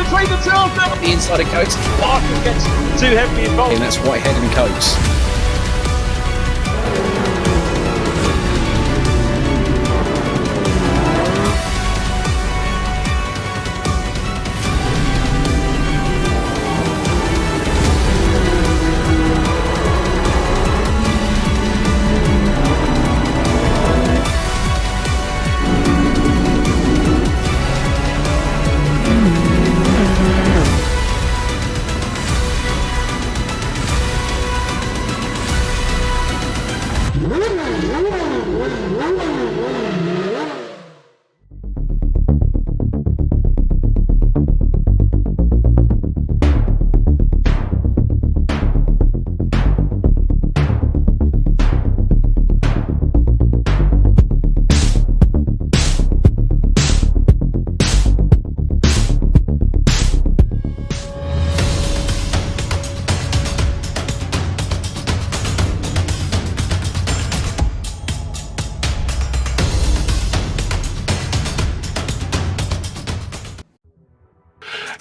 between the two of them. The inside of Coates. Barker gets too heavily involved. And that's Whitehead and Coates.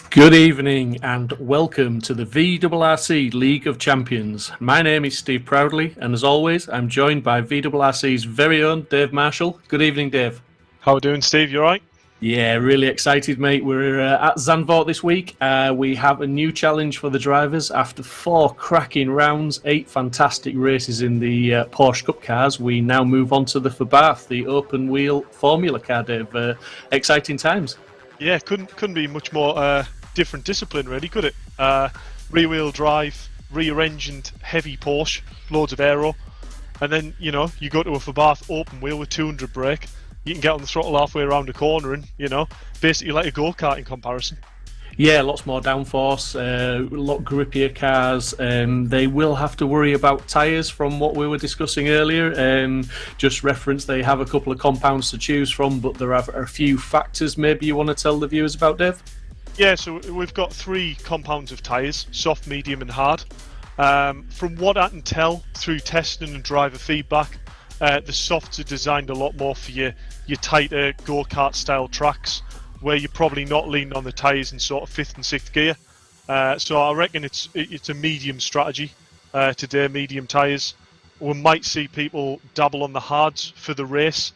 Good evening and welcome to the VRRC League of Champions. My name is Steve Proudley and as always I'm joined by VRRC's very own Dave Marshall. Good evening, Dave. How are we doing, Steve? You alright? Yeah, really excited, mate. We're at Zandvoort this week. We have a new challenge for the drivers. After 4 cracking rounds, 8 fantastic races in the Porsche Cup cars, we now move on to the Fabarth, the open wheel formula car, Dave. Exciting times. Yeah, couldn't be much more different discipline, really, could it? Rear-wheel drive, rear-engined, heavy Porsche, loads of aero, and then you go to a Fabarth open wheel with 200 brake. You can get on the throttle halfway around a corner, and basically like a go-kart in comparison. Yeah, lots more downforce, a lot grippier cars. They will have to worry about tyres from what we were discussing earlier. Just reference, they have a couple of compounds to choose from, but there are a few factors maybe you want to tell the viewers about, Dave? Yeah, so we've got 3 compounds of tyres, soft, medium and hard. From what I can tell through testing and driver feedback, the softs are designed a lot more for your tighter go-kart style tracks, where you're probably not leaning on the tyres in sort of 5th and 6th gear. So I reckon it's a medium strategy today, medium tyres. We might see people dabble on the hards for the race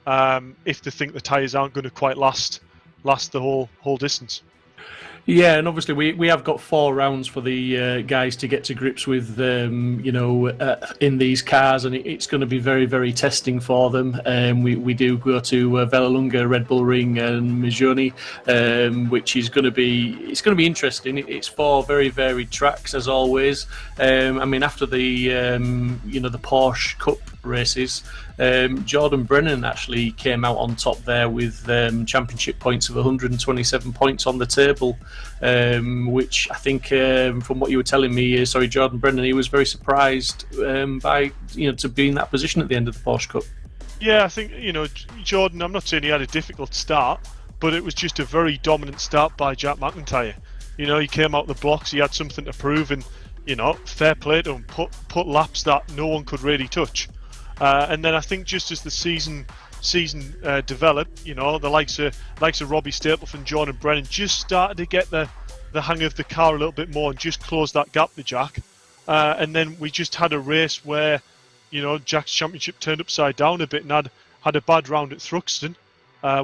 if they think the tyres aren't going to quite last the whole distance. Yeah, and obviously we have got 4 rounds for the guys to get to grips with, in these cars, and it's going to be very, very testing for them. We do go to Vallelunga, Red Bull Ring, and Migioni, which is going to be interesting. It's 4 very varied tracks as always. After the the Porsche Cup races, Jordan Brennan actually came out on top there with championship points of 127 points on the table, which I think from what you were telling me, Jordan Brennan, he was very surprised by to be in that position at the end of the Porsche Cup. Yeah, I think Jordan, I'm not saying he had a difficult start, but it was just a very dominant start by Jack McIntyre. He came out the blocks, he had something to prove, and fair play to him, put laps that no one could really touch. And then I think just as the season developed, the likes of Robbie Stapleton and Jordan Brennan just started to get the hang of the car a little bit more and just close that gap to Jack. And then we just had a race where Jack's championship turned upside down a bit and had a bad round at Thruxton,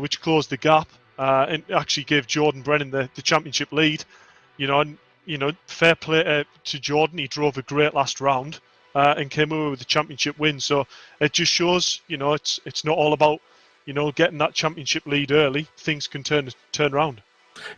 which closed the gap and actually gave Jordan Brennan the championship lead. Fair play to Jordan, he drove a great last round. And came away with the championship win. So it just shows, it's not all about, getting that championship lead early. Things can turn around.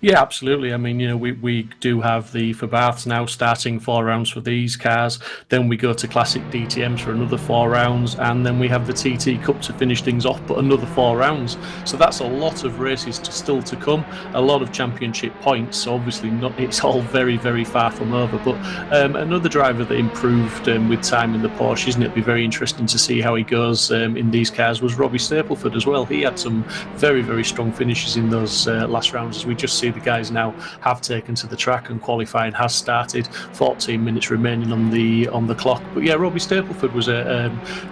Yeah, absolutely. We do have the Fabarths now starting 4 rounds for these cars. Then we go to Classic DTMs for another 4 rounds, and then we have the TT Cup to finish things off, but another 4 rounds. So that's a lot of races still to come. A lot of championship points. So obviously, it's all very, very far from over. But another driver that improved with time in the Porsche, isn't it? It'll be very interesting to see how he goes in these cars. Was Robbie Stapleford as well. He had some very, very strong finishes in those last rounds, as we just see the guys now have taken to the track, and qualifying has started. 14 minutes remaining on the clock. But yeah, Robbie Stapleford was a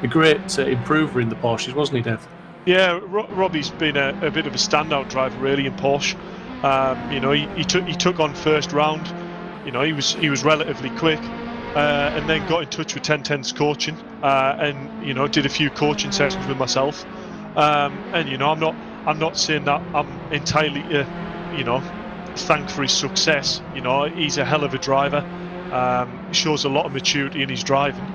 great improver in the Porsches, wasn't he, Dave? Yeah, Robbie's been a bit of a standout driver really in Porsche. He took on first round. He was relatively quick, and then got in touch with 1010's coaching, and did a few coaching sessions with myself. I'm not saying that I'm entirely thank for his success. He's a hell of a driver. Shows a lot of maturity in his driving,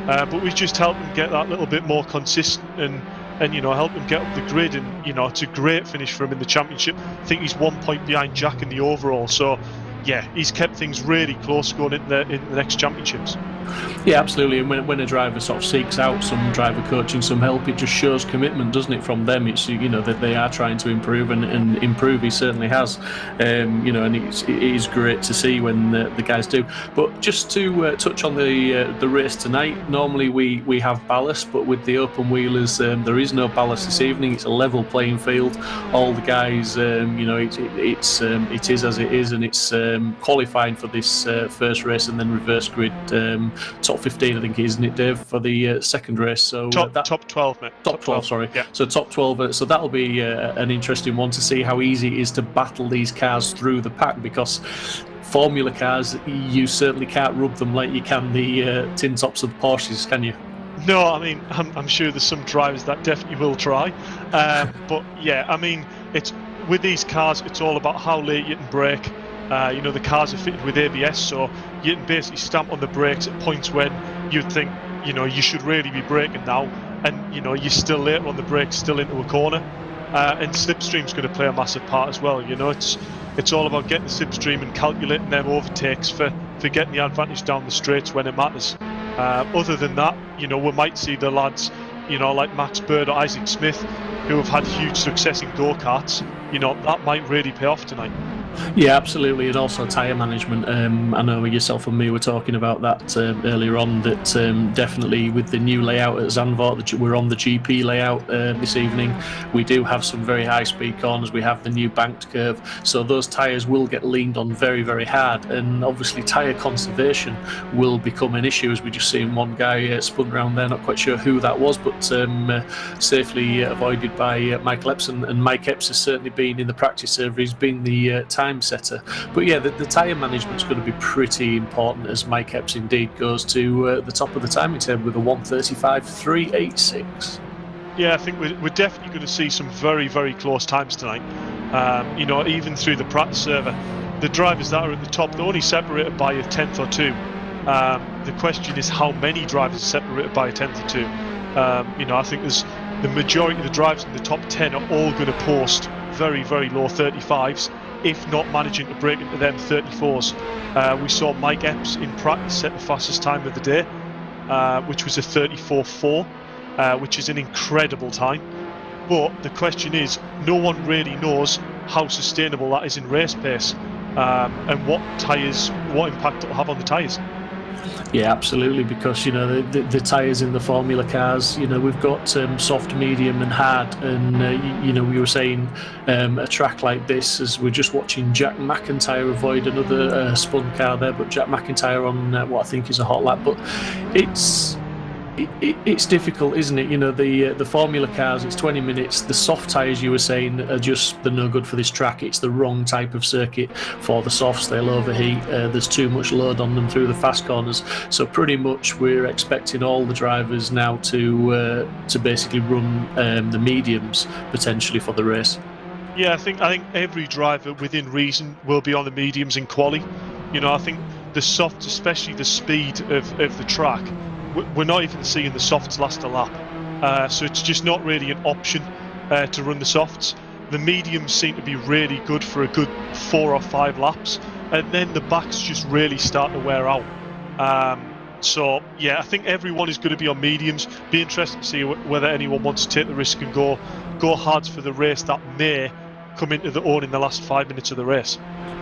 but we just helped him get that little bit more consistent and help him get up the grid. And it's a great finish for him in the championship. I think he's 1 point behind Jack in the overall. So yeah, he's kept things really close going in the next championships. Yeah, absolutely. And when a driver sort of seeks out some driver coaching, some help, it just shows commitment, doesn't it, from them? It's that they are trying to improve, and improve he certainly has. And it is great to see when the guys do. But just to touch on the race tonight, normally we have ballast, but with the open wheelers there is no ballast this evening. It's a level playing field. All the guys, it is as it is, and it's qualifying for this first race and then reverse grid. Top 15, I think, isn't it, Dave, for the second race? So top 12, mate. Top 12, sorry. Yeah. So top 12. So that'll be an interesting one to see how easy it is to battle these cars through the pack, because Formula cars, you certainly can't rub them like you can the tin tops of the Porsches, can you? No, I mean, I'm sure there's some drivers that definitely will try. But yeah, I mean, with these cars, it's all about how late you can brake. The cars are fitted with ABS, so you can basically stamp on the brakes at points when you'd think, you should really be braking now, and you're still later on the brakes, still into a corner. And slipstream's going to play a massive part as well. It's all about getting the slipstream and calculating them overtakes for getting the advantage down the straights when it matters. Other than that, we might see the lads, like Max Bird or Isaac Smith, who have had huge success in go-karts. That might really pay off tonight. Yeah, absolutely, and also tyre management. I know yourself and me were talking about that earlier on, that definitely with the new layout at Zandvoort, we're on the GP layout this evening. We do have some very high-speed corners. We have the new banked curve, so those tyres will get leaned on very, very hard, and obviously tyre conservation will become an issue, as we just seen one guy spun around there, not quite sure who that was, but safely avoided by Michael Epps, and Mike Epps has certainly been in the practice server. He's been the time setter. But yeah, the tyre management's going to be pretty important, as Mike Epps indeed goes to the top of the timing table with a 1:35.386. Yeah, I think we're definitely going to see some very, very close times tonight. Even through the practice server, the drivers that are at the top, they're only separated by a tenth or two. The question is how many drivers are separated by a tenth or two. I think there's the majority of the drivers in the top 10 are all going to post very, very low 35s, if not managing to break into them 34s. We saw Mike Epps in practice set the fastest time of the day, which was a 34.4, which is an incredible time. But the question is, no one really knows how sustainable that is in race pace, and what impact it will have on the tyres. Yeah, absolutely, because the tyres in the Formula cars, we've got soft, medium and hard, and we were saying a track like this, as we're just watching Jack McIntyre avoid another spun car there, but Jack McIntyre on what I think is a hot lap, but it's difficult, isn't it? The Formula cars, it's 20 minutes. The soft tyres, you were saying, they're no good for this track. It's the wrong type of circuit for the softs. They'll overheat. There's too much load on them through the fast corners. So pretty much we're expecting all the drivers now to basically run the mediums potentially for the race. Yeah, I think every driver within reason will be on the mediums in quali. I think the softs, especially the speed of the track, we're not even seeing the softs last a lap, so it's just not really an option to run the softs. The mediums seem to be really good for a good 4 or 5 laps, and then the backs just really start to wear out. So yeah, I think everyone is going to be on mediums. Be interested to see whether anyone wants to take the risk and go hards for the race that may come into their own in the last 5 minutes of the race.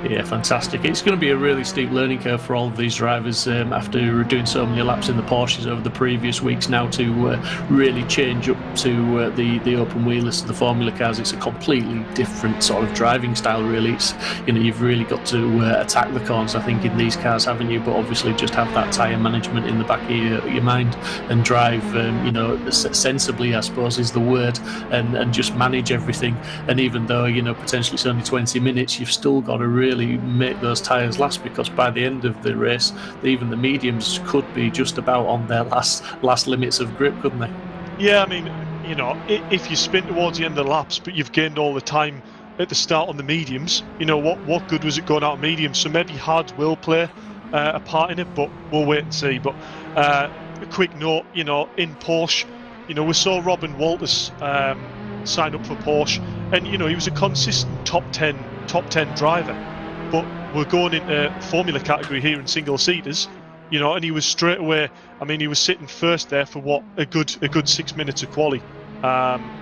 Yeah, fantastic. It's going to be a really steep learning curve for all of these drivers after doing so many laps in the Porsches over the previous weeks now, to really change up to the open wheelers, to the Formula cars. It's a completely different sort of driving style, really. It's, you've really got to attack the corners, I think, in these cars, haven't you? But obviously just have that tyre management in the back of your mind, and drive sensibly, I suppose is the word, and just manage everything. And even though potentially it's only 20 minutes, you've still got to really make those tyres last, because by the end of the race, even the mediums could be just about on their last limits of grip, couldn't they? Yeah, I mean, if you spin towards the end of the laps, but you've gained all the time at the start on the mediums, what good was it going out of mediums? So maybe hards will play a part in it, but we'll wait and see. But a quick note, in Porsche, we saw Robin Walters sign up for Porsche, and he was a consistent top 10 driver. But we're going into Formula category here in single seaters, and he was straight away. I mean, he was sitting first there for a good 6 minutes of quali.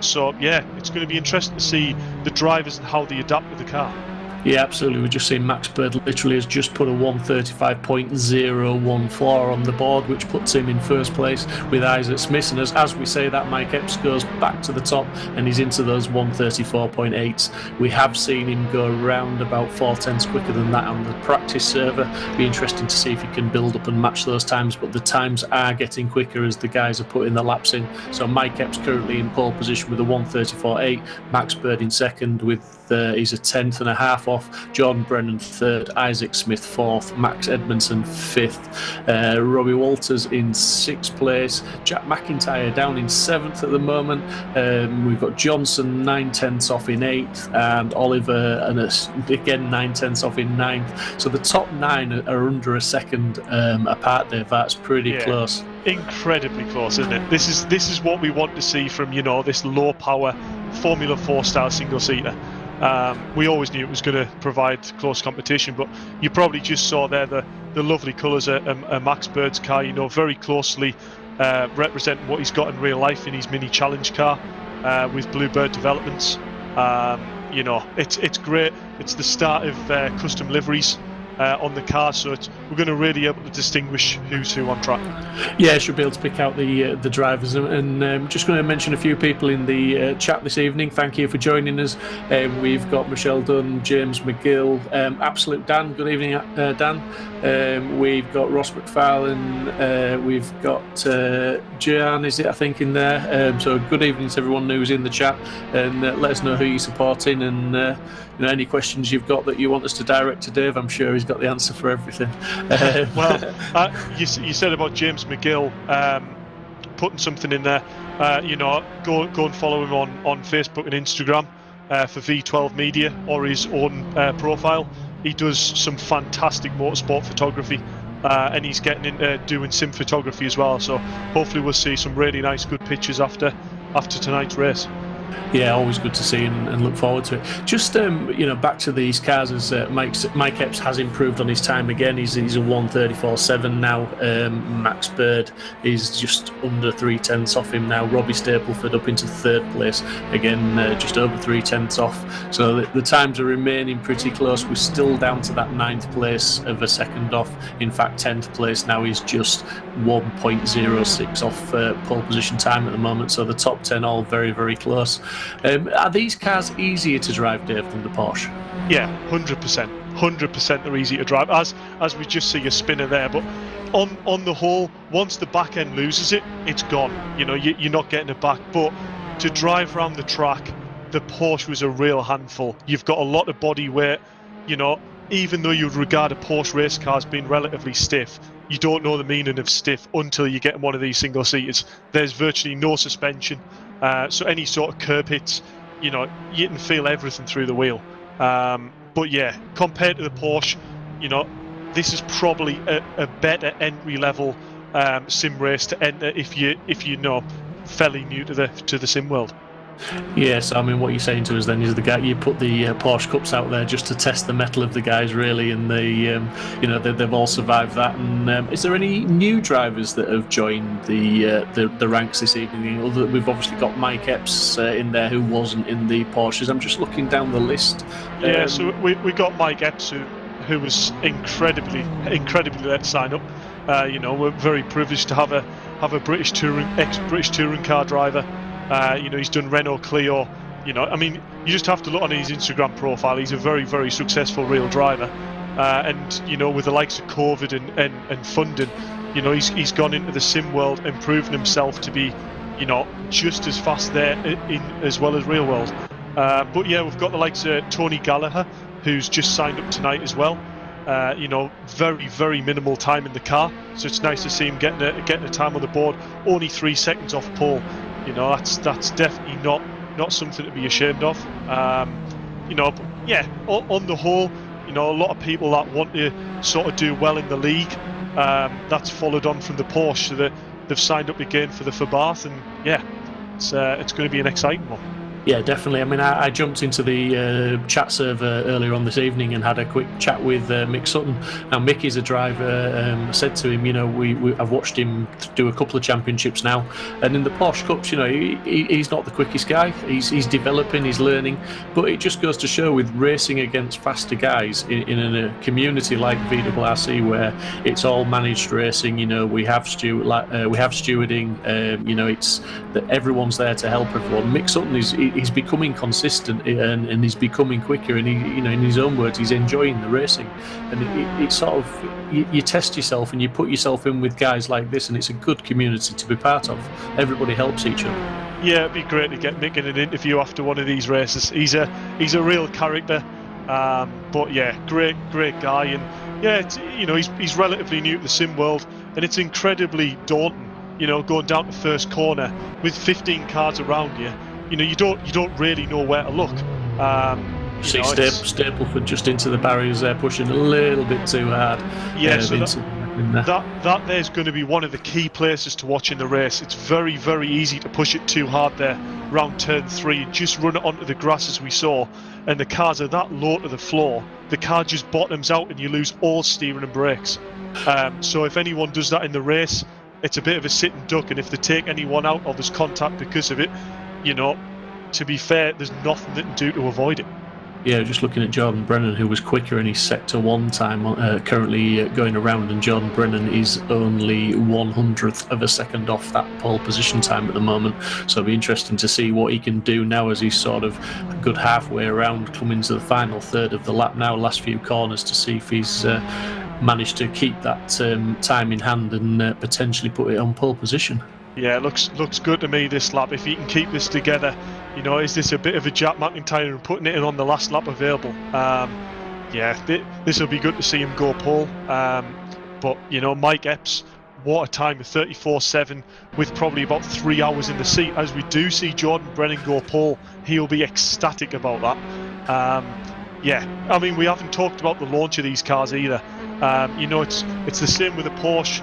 So yeah, it's going to be interesting to see the drivers and how they adapt to the car. Yeah, absolutely. We've just seen Max Bird literally has just put a 1:35.014 on the board, which puts him in first place with Isaac Smith. And as we say that, Mike Epps goes back to the top and he's into those 1:34.8s. We have seen him go around about 4/10 quicker than that on the practice server. Be interesting to see if he can build up and match those times, but the times are getting quicker as the guys are putting the laps in. So Mike Epps currently in pole position with a 1:34.8, Max Bird in second with he's a 10th and a half off, Jordan Brennan third, Isaac Smith fourth, Max Edmondson fifth, Robbie Walters in sixth place, Jack McIntyre down in seventh at the moment. We've got Johnson 9/10 off in eighth, and Oliver and again 9/10 off in ninth. So the top nine are under a second apart there. That's pretty close. Incredibly close, isn't it? This is what we want to see from this low power Formula 4 style single seater. We always knew it was going to provide close competition, but you probably just saw there the lovely colours of Max Bird's car, very closely representing what he's got in real life in his mini challenge car with Bluebird Developments. It's great. It's the start of custom liveries on the car, so we're going to really be able to distinguish who's who on track. Yeah, should be able to pick out the drivers, and just going to mention a few people in the chat this evening. Thank you for joining us. We've got Michelle Dunn, James McGill, Absolute Dan. Good evening, Dan. We've got Ross McFarlane. We've got Jan, is it? I think in there. So good evening to everyone who's in the chat, and let us know who you're supporting, and any questions you've got that you want us to direct to Dave. I'm sure he's got the answer for everything. Well, you said about James McGill putting something in there. Go and follow him on Facebook and Instagram for V12 Media or his own profile. He does some fantastic motorsport photography, and he's getting into doing sim photography as well. So hopefully we'll see some really nice, good pictures after tonight's race. Yeah, always good to see and look forward to it. Just back to these cars, as Mike Epps has improved on his time again. He's a 1:34.7 now. Max Bird is just under 3/10 off him now. Robbie Stapleford up into third place again, just over 3/10 off. So the times are remaining pretty close. We're still down to that 9th place of a second off. In fact, 10th place now is just 1.06 off pole position time at the moment. So the top 10 all very, very close. Are these cars easier to drive, Dave, than the Porsche? Yeah, 100%. 100% they're easy to drive. As we just see a spinner there, but on the whole, once the back end loses it, it's gone. You're not getting it back. But to drive around the track, the Porsche was a real handful. You've got a lot of body weight. Even though you'd regard a Porsche race car as being relatively stiff, you don't know the meaning of stiff until you get in one of these single seaters. There's virtually no suspension. So any sort of curb hits, you can feel everything through the wheel. But yeah, compared to the Porsche, this is probably a better entry level sim race to enter if you fairly new to the sim world. Yes, I mean, what you're saying to us then is you put the Porsche Cups out there just to test the mettle of the guys, really, and they've all survived that. And is there any new drivers that have joined the ranks this evening? We've obviously got Mike Epps in there, who wasn't in the Porsches. I'm just looking down the list. Yeah, so we got Mike Epps, who was incredibly late to sign up. We're very privileged to have a ex-British touring car driver. He's done Renault Clio. You just have to look on his Instagram profile. He's a very, very successful real driver. And with the likes of COVID and funding, he's gone into the sim world and proven himself to be, just as fast there as well as real world. But yeah, we've got the likes of Tony Gallagher, who's just signed up tonight as well. Very, very minimal time in the car, so it's nice to see him getting a time on the board. Only 3 seconds off pole. That's definitely not something to be ashamed of. But yeah, on the whole, a lot of people that want to sort of do well in the league, that's followed on from the Porsche, so that they've signed up again for the Fabarth, and yeah, it's going to be an exciting one. Yeah, definitely. I mean, I jumped into the chat server earlier on this evening and had a quick chat with Mick Sutton. Now, Mick is a driver. I said to him, I've watched him do a couple of championships now, and in the Porsche Cups, he's not the quickest guy. He's developing, he's learning, but it just goes to show with racing against faster guys in a community like VRRC where it's all managed racing. We have stewarding. It's that everyone's there to help everyone. Mick Sutton he's becoming consistent and he's becoming quicker, and in his own words, he's enjoying the racing. And it's sort of you test yourself and you put yourself in with guys like this, and it's a good community to be part of. Everybody helps each other. Yeah, it'd be great to get Mick in an interview after one of these races. He's a real character, but yeah, great guy, and yeah, he's relatively new to the sim world, and it's incredibly daunting. Going down to first corner with 15 cars around you. You don't really know where to look. See Stapleford just into the barriers there, pushing a little bit too hard. Yeah, so that there's going to be one of the key places to watch in the race. It's very, very easy to push it too hard there around turn 3 and just run it onto the grass as we saw, and the cars are that low to the floor, the car just bottoms out and you lose all steering and brakes. So if anyone does that in the race, it's a bit of a sit and duck, and if they take anyone out or there's contact because of it, to be fair, there's nothing they can do to avoid it. Yeah, just looking at Jordan Brennan, who was quicker in his Sector 1 time, currently going around, and Jordan Brennan is only 100th of a second off that pole position time at the moment. So it'll be interesting to see what he can do now as he's sort of a good halfway around, coming to the final third of the lap now, last few corners, to see if he's managed to keep that time in hand and potentially put it on pole position. Yeah, it looks good to me this lap. If he can keep this together, is this a bit of a Jack McIntyre and putting it in on the last lap available? This will be good to see him go pole. But Mike Epps, what a time of 34.7 with probably about 3 hours in the seat. As we do see Jordan Brennan go pole, he'll be ecstatic about that. I mean, we haven't talked about the launch of these cars either. It's the same with the Porsche.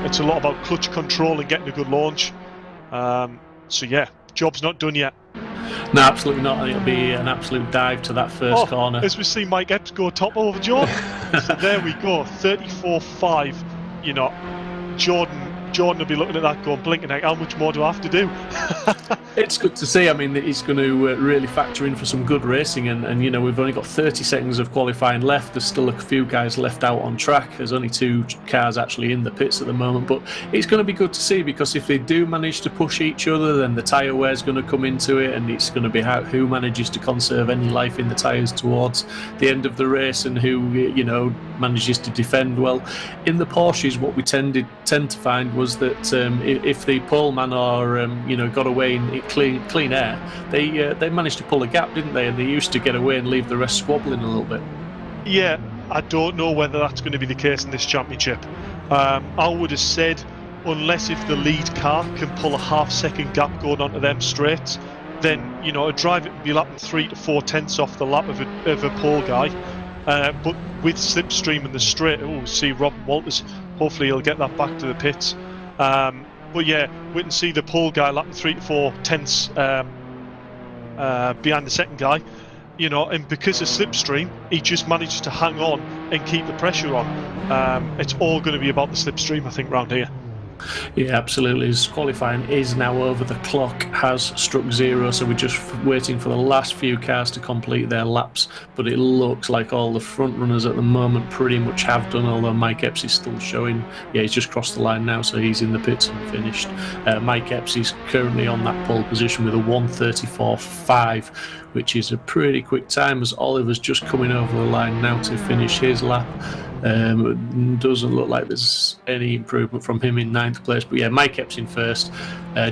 It's a lot about clutch control and getting a good launch. So yeah, job's not done yet. No, absolutely not. It'll be an absolute dive to that first corner. As we see Mike Epps go top over Jordan. So there we go, 34.5. Jordan will be looking at that going, blinking like, how much more do I have to do? It's good to see. I mean, he's going to really factor in for some good racing, and we've only got 30 seconds of qualifying left. There's still a few guys left out on track. There's only 2 cars actually in the pits at the moment, but it's going to be good to see, because if they do manage to push each other, then the tyre wear is going to come into it, and it's going to be who manages to conserve any life in the tyres towards the end of the race, and who manages to defend well. In the Porsches, what we tend to find was that if the poleman or got away in clean air, they managed to pull a gap, didn't they? And they used to get away and leave the rest squabbling a little bit. Yeah, I don't know whether that's going to be the case in this championship. I would have said, unless if the lead car can pull a half-second gap going onto them straights, then a driver would be lapping 3 to 4 tenths off the lap of a pole guy. But with slipstream in the straight, see Robin Walters. Hopefully he'll get that back to the pits. But yeah, we can see the pole guy lapping 3 to 4 tenths behind the second guy. And because of slipstream, he just manages to hang on and keep the pressure on. It's all going to be about the slipstream, I think, round here. Yeah, absolutely. His qualifying is now over. The clock has struck 0, so we're just waiting for the last few cars to complete their laps. But it looks like all the front runners at the moment pretty much have done, although Mike Epps is still showing. Yeah, he's just crossed the line now, so he's in the pits and finished. Mike Epps is currently on that pole position with a 1:34.5, which is a pretty quick time, as Oliver's just coming over the line now to finish his lap. Doesn't look like there's any improvement from him in 9th place, but yeah, Mike Epps in first.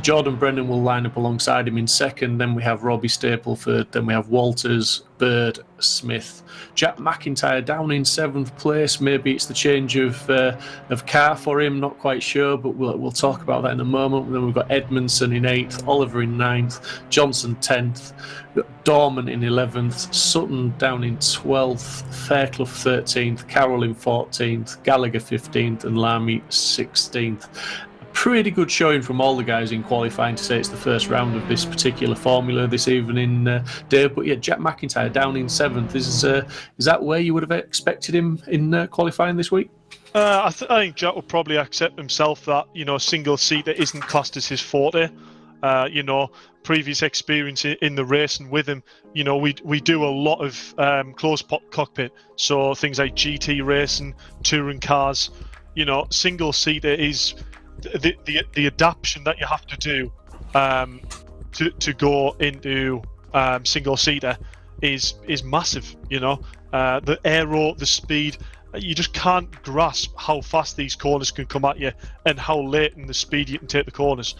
Jordan Brennan will line up alongside him in second. Then we have Robbie Stapleford. Then we have Walters, Bird, Smith. Jack McIntyre down in 7th place. Maybe it's the change of car for him. Not quite sure, but we'll talk about that in a moment. Then we've got Edmondson in 8th, Oliver in 9th, Johnson 10th, Dorman in 11th, Sutton down in 12th, Fairclough 13th, Carroll in 14th, Gallagher 15th, and Lamy 16th. Pretty good showing from all the guys in qualifying to say it's the first round of this particular formula this evening, Dave. But yeah, Jack McIntyre down in 7th. Is that where you would have expected him in qualifying this week? I think Jack will probably accept himself that, single seater isn't classed as his forte. Previous experience in the race, and with him, we do a lot of closed cockpit, so things like GT racing, touring cars. Single seater is the adaptation that you have to do to go into single seater is massive. The aero, the speed. You just can't grasp how fast these corners can come at you and how late in the speed you can take the corners.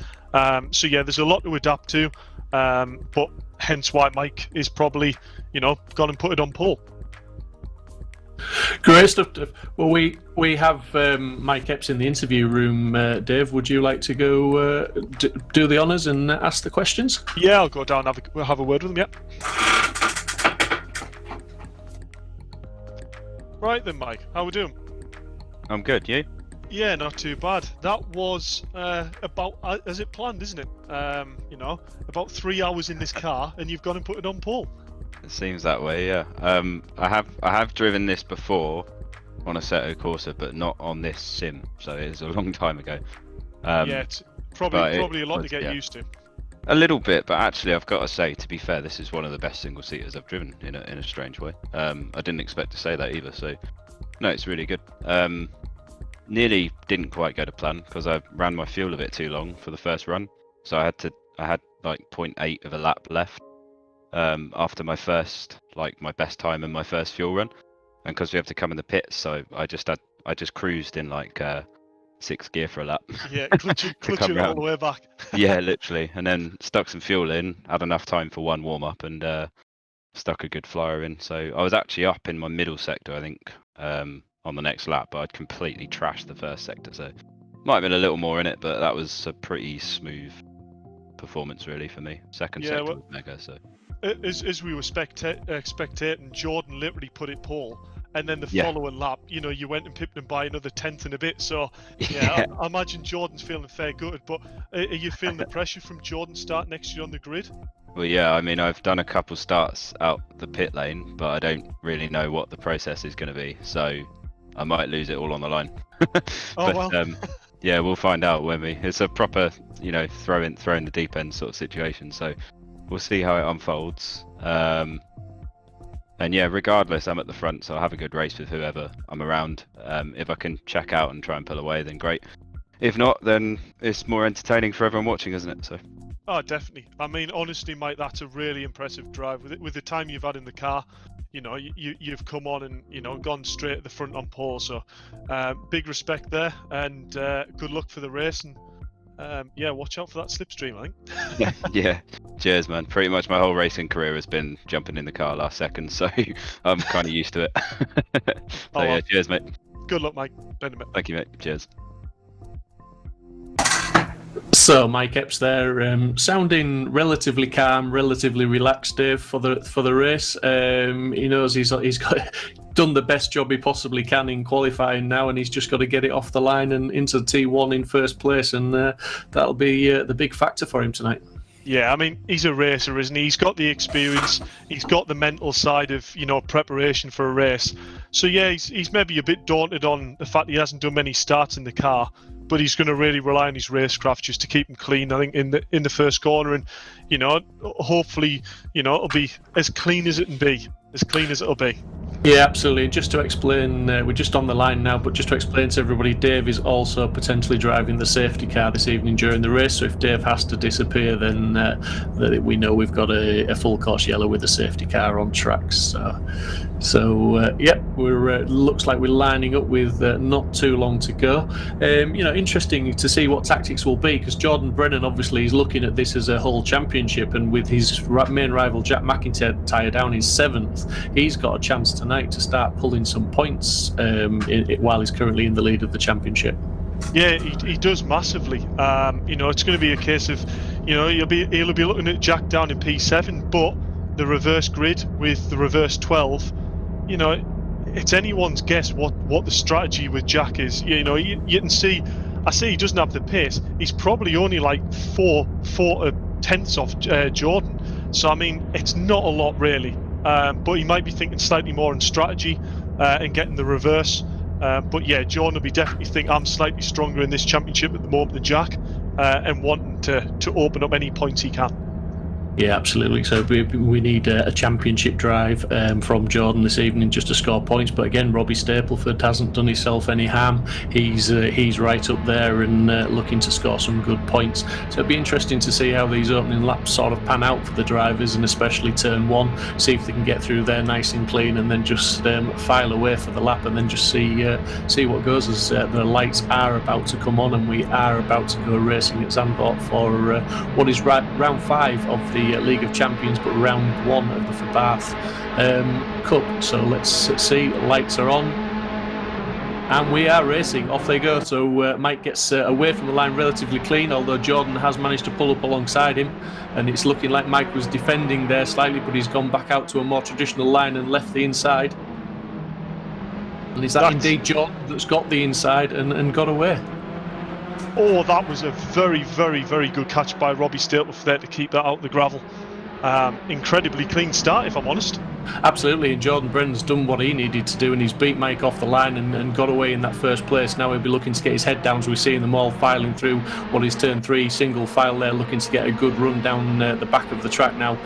So yeah, there's a lot to adapt to, but hence why Mike is probably, gone and put it on pole. Great stuff. Well, we have Mike Epps in the interview room. Dave, would you like to go do the honours and ask the questions? Yeah, I'll go down and have a word with him. Yeah. Right then, Mike. How we doing? I'm good. You? Yeah, not too bad. That was about as it planned, isn't it? About 3 hours in this car, and you've gone and put it on pole. It seems that way, yeah. I have driven this before on a Assetto Corsa, but not on this sim, so it was a long time ago. It's probably a lot to get used to. A little bit, but actually I've got to say, to be fair, this is one of the best single seaters I've driven in a strange way. I didn't expect to say that either, so no, it's really good. Nearly didn't quite go to plan because I ran my fuel a bit too long for the first run, so I had like 0.8 of a lap left after my best time in my first fuel run, and because we have to come in the pits, so I just cruised in like 6th gear for a lap. Yeah, clutching all the way back. Yeah, literally, and then stuck some fuel in, had enough time for one warm up, and stuck a good flyer in. So I was actually up in my middle sector, I think, on the next lap, but I'd completely trashed the first sector, so might have been a little more in it, but that was a pretty smooth performance really for me. Second sector was mega. So as we were spectating, Jordan literally put it pole, and then the following lap, you went and pipped him by another 10th and a bit. So yeah, I imagine Jordan's feeling fair good. But are you feeling the pressure from Jordan starting next year on the grid? Well, yeah, I mean, I've done a couple starts out the pit lane, but I don't really know what the process is going to be, so I might lose it all on the line. Yeah, we'll find out when it's a proper, throw in the deep end sort of situation, so we'll see how it unfolds. And yeah, regardless, I'm at the front, so I'll have a good race with whoever I'm around. If I can check out and try and pull away, then great. If not, then it's more entertaining for everyone watching, isn't it? So. Oh, definitely. I mean, honestly, Mike, that's a really impressive drive. With the time you've had in the car, you've come on and, gone straight at the front on pole. So big respect there, and good luck for the race. And watch out for that slipstream, I think. Yeah. Cheers, man. Pretty much my whole racing career has been jumping in the car last second, so I'm kind of used to it. Yeah, cheers, mate. Good luck, Mike. Thank you, mate. Cheers. So Mike Epps there, sounding relatively calm, relatively relaxed, Dave, for the race. He knows he's done the best job he possibly can in qualifying now, and he's just got to get it off the line and into T1 in first place, and that'll be the big factor for him tonight. Yeah, I mean, he's a racer, isn't he? He's got the experience, he's got the mental side of, preparation for a race. So yeah, he's maybe a bit daunted on the fact he hasn't done many starts in the car, but he's going to really rely on his racecraft just to keep him clean, I think, in the first corner, and hopefully, it'll be as clean as it can be, as clean as it'll be. Yeah, absolutely. Just to explain, we're just on the line now, but just to explain to everybody, Dave is also potentially driving the safety car this evening during the race. So if Dave has to disappear, then we know we've got a full course yellow with a safety car on tracks. So we're looks like we're lining up with not too long to go. Interesting to see what tactics will be, because Jordan Brennan obviously is looking at this as a whole championship, and with his main rival Jack McIntyre down in 7th, he's got a chance tonight to start pulling some points while he's currently in the lead of the championship. Yeah, he does massively. It's going to be a case of, he'll be looking at Jack down in P7, but the reverse grid with the reverse 12. It's anyone's guess what the strategy with Jack is. You can see, I say he doesn't have the pace. He's probably only like four tenths off Jordan. So I mean, it's not a lot really. But he might be thinking slightly more in strategy and getting the reverse. But yeah, Jordan will be definitely think I'm slightly stronger in this championship at the moment than Jack, and wanting to open up any points he can. Yeah, absolutely. So we need a championship drive from Jordan this evening just to score points. But again, Robbie Stapleford hasn't done himself any harm. He's right up there and looking to score some good points. So it'll be interesting to see how these opening laps sort of pan out for the drivers, and especially turn 1. See if they can get through there nice and clean, and then just file away for the lap, and then just see what goes as the lights are about to come on, and we are about to go racing at Zandvoort for what is round 5 of the League of Champions, but round 1 of the Fabarth Cup. So let's see, lights are on and we are racing. Off they go. So Mike gets away from the line relatively clean, although Jordan has managed to pull up alongside him, and it's looking like Mike was defending there slightly, but he's gone back out to a more traditional line and left the inside. And is that indeed Jordan that's got the inside and got away? Oh, that was a very, very, very good catch by Robbie Stapleford there to keep that out of the gravel. Incredibly clean start, if I'm honest. Absolutely, and Jordan Brennan's done what he needed to do, and he's beat Mike off the line and got away in that first place. Now he'll be looking to get his head down, so we're seeing them all filing through what is turn 3, single file there, looking to get a good run down the back of the track now.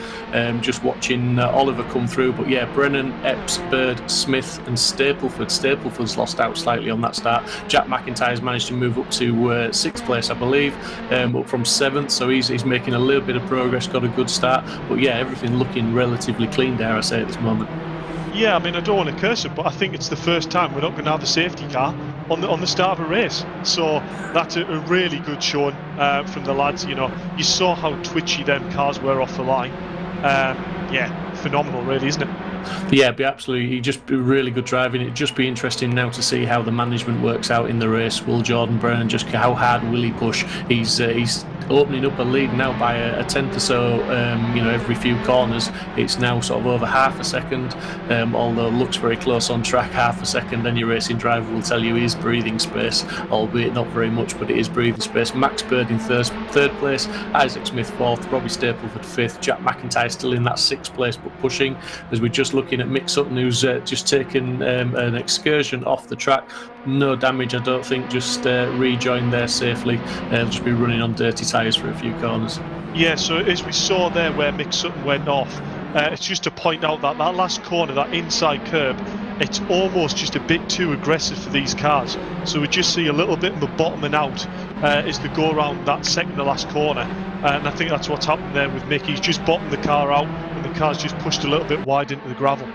Just watching Oliver come through, but yeah, Brennan, Epps, Bird, Smith and Stapleford. Stapleford's lost out slightly on that start. Jack McIntyre's managed to move up to 6th place, I believe, up from 7th, so he's making a little bit of progress, got a good start. But yeah, everything looking relatively clean, dare I say, at this moment. Yeah, I mean, I don't want to curse it, but I think it's the first time we're not going to have a safety car on the start of a race. So that's a really good showing from the lads. You saw how twitchy them cars were off the line. Yeah, phenomenal, really, isn't it? Yeah, be absolutely. Just be really good driving. It'd just be interesting now to see how the management works out in the race. Will Jordan Brennan just how hard will he push? He's opening up a lead now by a tenth or so. Every few corners, it's now sort of over half a second. Although looks very close on track, half a second. Any racing driver will tell you is breathing space, albeit not very much, but it is breathing space. Max Bird in third place, Isaac Smith 4th, Robbie Stapleford 5th, Jack McIntyre still in that 6th place, but pushing. As we're just looking at Mick Sutton, who's just taken an excursion off the track. No damage, I don't think, just rejoined there safely. They'll just be running on dirty tyres for a few corners. Yeah, so as we saw there where Mick Sutton went off, it's just to point out that last corner, that inside curb, it's almost just a bit too aggressive for these cars. So we just see a little bit of the bottoming out as they go around that second to last corner. And I think that's what's happened there with Mick. He's just bottomed the car out and the car's just pushed a little bit wide into the gravel.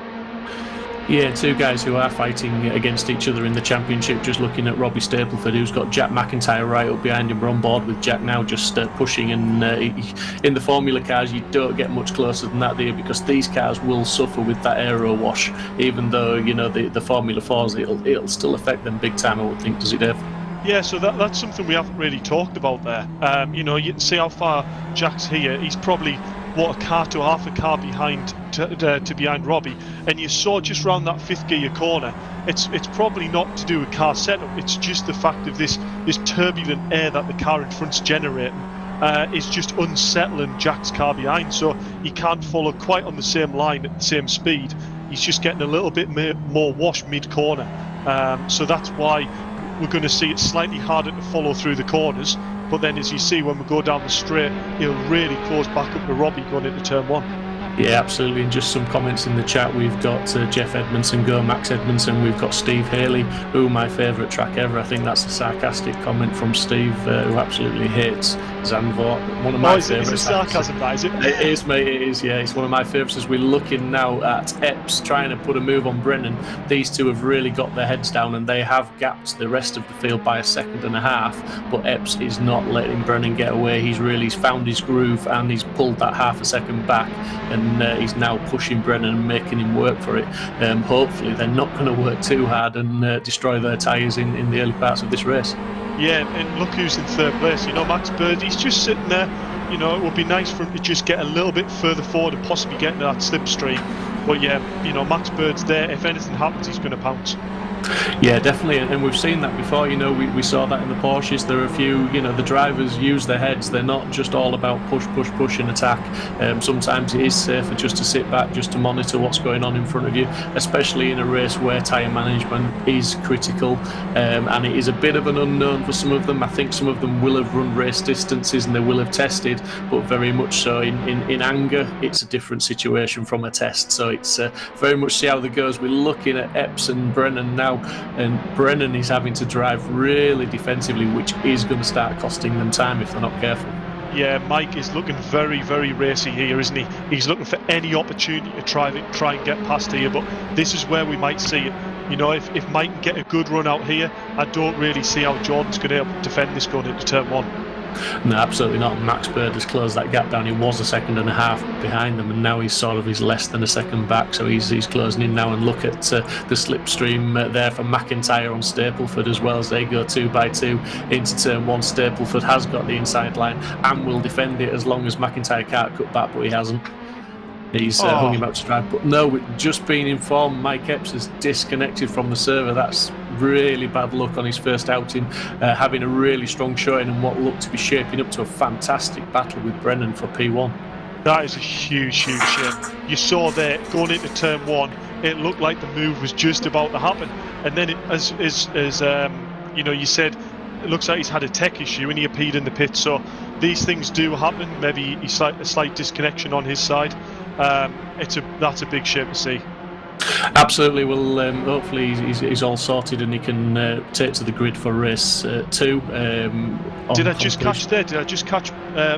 Yeah, two guys who are fighting against each other in the championship. Just looking at Robbie Stapleford, who's got Jack McIntyre right up behind him. We're on board with Jack now, just pushing. And in the Formula cars, you don't get much closer than that, do you? Because these cars will suffer with that aero wash. Even though the Formula 4s, it'll still affect them big time, I would think. Does it, Dave? Yeah, so that's something we haven't really talked about there. You can see how far Jack's here. He's probably a car to half a car behind to behind Robbie, and you saw just round that 5th gear corner. It's probably not to do with car setup. It's just the fact of this turbulent air that the car in front's generating is just unsettling Jack's car behind. So he can't follow quite on the same line at the same speed. He's just getting a little bit more wash mid corner. So that's why we're going to see it slightly harder to follow through the corners. But then, as you see, when we go down the straight, he'll really close back up to Robbie going into turn 1. Yeah, absolutely. And just some comments in the chat. We've got Jeff Edmondson, go Max Edmondson. We've got Steve Haley, my favourite track ever. I think that's a sarcastic comment from Steve, who absolutely hates Zandvoort. One of my favourites. Is it sarcasm, that, is it? It is, mate. It is, yeah. It's one of my favourites. As we're looking now at Epps trying to put a move on Brennan, these two have really got their heads down and they have gapped the rest of the field by 1.5 seconds. But Epps is not letting Brennan get away. He's really found his groove and he's pulled that 0.5 second back, and he's now pushing Brennan and making him work for it. Hopefully they're not going to work too hard and destroy their tyres in the early parts of this race. Yeah, and look who's in third place. Max Bird, he's just sitting there. It would be nice for him to just get a little bit further forward and possibly get into that slipstream. But yeah, Max Bird's there. If anything happens, he's going to pounce. Yeah, definitely, and we've seen that before. We saw that in the Porsches. There are a few, the drivers use their heads. They're not just all about push and attack. Sometimes it is safer just to sit back, just to monitor what's going on in front of you, especially in a race where tyre management is critical, and it is a bit of an unknown for some of them. I think some of them will have run race distances and they will have tested, but very much so in anger, it's a different situation from a test. So it's very much see how that goes. We're looking at Epps and Brennan now, and Brennan is having to drive really defensively, which is going to start costing them time if they're not careful. Yeah, Mike is looking very, very racy here, isn't he? He's looking for any opportunity to try and get past here, but this is where we might see it. If Mike can get a good run out here, I don't really see how Jordan's going to defend this going into turn 1. No, absolutely not. Max Bird has closed that gap down. He was 1.5 seconds behind them, and now he's less than 1 second back. So he's closing in now. And look at the slipstream there for McIntyre on Stapleford as well, as they go 2 by 2 into turn 1. Stapleford has got the inside line and will defend it as long as McIntyre can't cut back, but he hasn't. He's hung him out to drive. But no, just being informed, Mike Epps has disconnected from the server. That's really bad luck on his first outing, having a really strong showing and what looked to be shaping up to a fantastic battle with Brennan for P1. That is a huge shame. You saw there, going into turn 1, it looked like the move was just about to happen. And then, as you said, it looks like he's had a tech issue and he appeared in the pit. So these things do happen. Maybe a slight disconnection on his side. That's a big shame to see. Absolutely. Well, hopefully he's all sorted and he can take to the grid for race 2. Did I just catch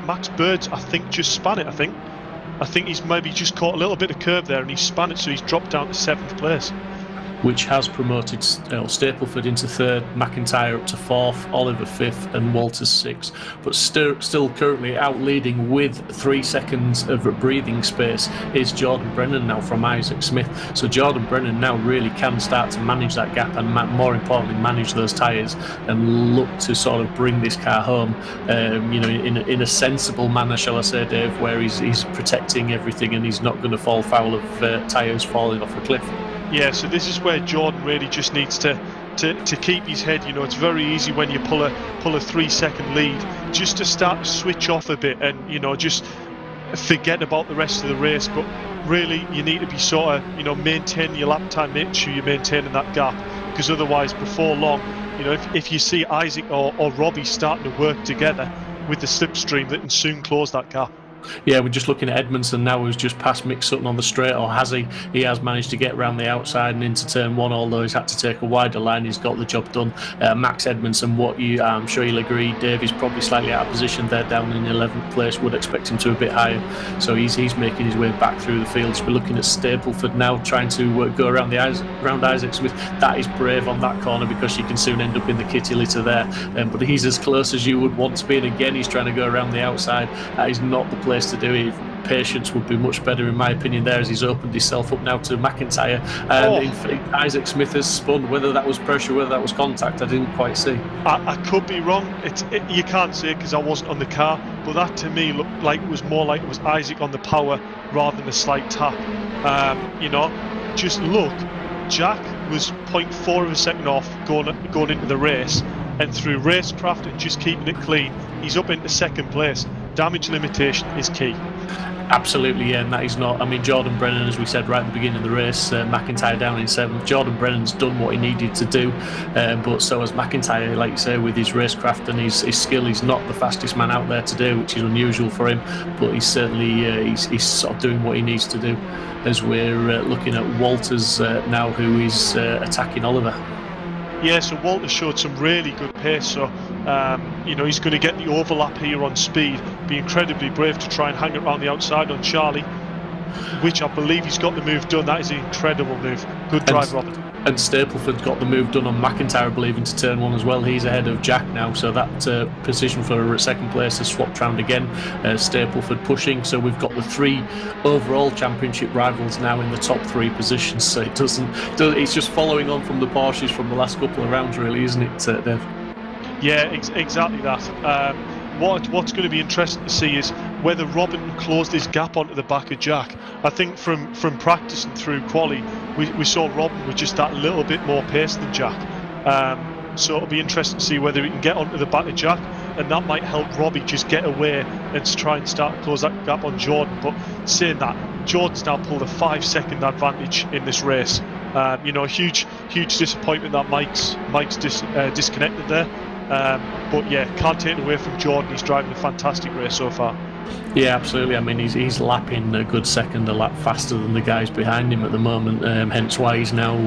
Max Bird? I think just span it. I think he's maybe just caught a little bit of curve there and he span it, so he's dropped down to 7th place. Which has promoted Stapleford into 3rd, McIntyre up to 4th, Oliver 5th and Walters 6th, but still currently out leading with 3 seconds of breathing space is Jordan Brennan now from Isaac Smith. So Jordan Brennan now really can start to manage that gap and more importantly manage those tyres and look to sort of bring this car home in a sensible manner, shall I say, Dave, where he's protecting everything and he's not going to fall foul of tyres falling off a cliff. Yeah, so this is where Jordan really just needs to keep his head. It's very easy when you pull a 3-second lead just to start to switch off a bit and just forget about the rest of the race. But really, you need to be sort of maintaining your lap time, make sure you're maintaining that gap, because otherwise, before long, if you see Isaac or Robbie starting to work together with the slipstream, that can soon close that gap. Yeah, we're just looking at Edmondson now, who's just passed Mick Sutton on the straight, or has he? He has managed to get around the outside and into turn 1, although he's had to take a wider line. He's got the job done. Max Edmondson, I'm sure you'll agree, Dave, is probably slightly out of position there, down in 11th place. Would expect him to a bit higher. So he's making his way back through the fields. We're looking at Stapleford now, trying to go around Isaac Smith. That is brave on that corner, because you can soon end up in the kitty litter there. But he's as close as you would want to be, and again, he's trying to go around the outside. That is not the place to do it. Patience would be much better, in my opinion, there, as he's opened himself up now to McIntyre. And in fact, Isaac Smith has spun. Whether that was pressure, whether that was contact, I didn't quite see. I could be wrong. You can't say it because I wasn't on the car, but that to me looked like it was more like it was Isaac on the power rather than a slight tap. Just look, Jack was 0.4 of a second off going into the race, and through racecraft and just keeping it clean, he's up into 2nd place. Damage limitation is key. Absolutely, yeah, and that is not. I mean, Jordan Brennan, as we said right at the beginning of the race, McIntyre down in 7th. Jordan Brennan's done what he needed to do, but so has McIntyre, like you say, with his racecraft and his skill. He's not the fastest man out there today, which is unusual for him, but he's certainly he's sort of doing what he needs to do. As we're looking at Walters now, who is attacking Oliver. Yeah, so Walter showed some really good pace, so he's going to get the overlap here on speed, be incredibly brave to try and hang it around the outside on Charlie, which I believe he's got the move done. That is an incredible move. Good drive, Robin. And Stapleford got the move done on McIntyre, I believe, into turn 1 as well. He's ahead of Jack now, so that position for second place has swapped round again. Stapleford pushing, so we've got the 3 overall championship rivals now in the top 3 positions. So it's just following on from the Porsches from the last couple of rounds, really, isn't it, Dave? Yeah, exactly that. What's going to be interesting to see is whether Robin closed his gap onto the back of Jack. I think from practicing through quali, we saw Robin with just that little bit more pace than Jack. So it'll be interesting to see whether he can get onto the back of Jack, and that might help Robbie just get away and try and start to close that gap on Jordan. But saying that, Jordan's now pulled a 5-second advantage in this race. Huge disappointment that Mike's disconnected there. But yeah, can't take it away from Jordan. He's driving a fantastic race so far. Yeah, absolutely. I mean, he's lapping a good second a lap faster than the guys behind him at the moment. Hence why he's now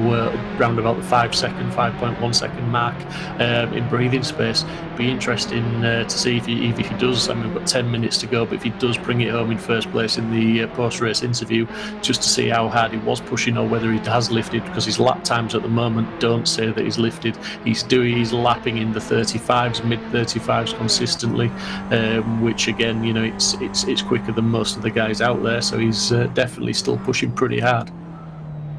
round about the 5.1 second mark in breathing space. Be interesting to see if he does. I mean, we've got 10 minutes to go, but if he does bring it home in first place in the post-race interview, just to see how hard he was pushing or whether he has lifted, because his lap times at the moment don't say that he's lifted. He's lapping in the 35s, mid 35s consistently, which again, it's quicker than most of the guys out there, so he's definitely still pushing pretty hard.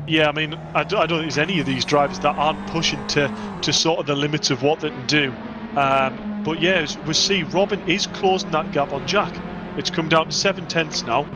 Yeah, I mean, I don't think there's any of these drivers that aren't pushing to sort of the limits of what they can do. But yeah, as we see, Robin is closing that gap on Jack. It's come down to 7/10 now.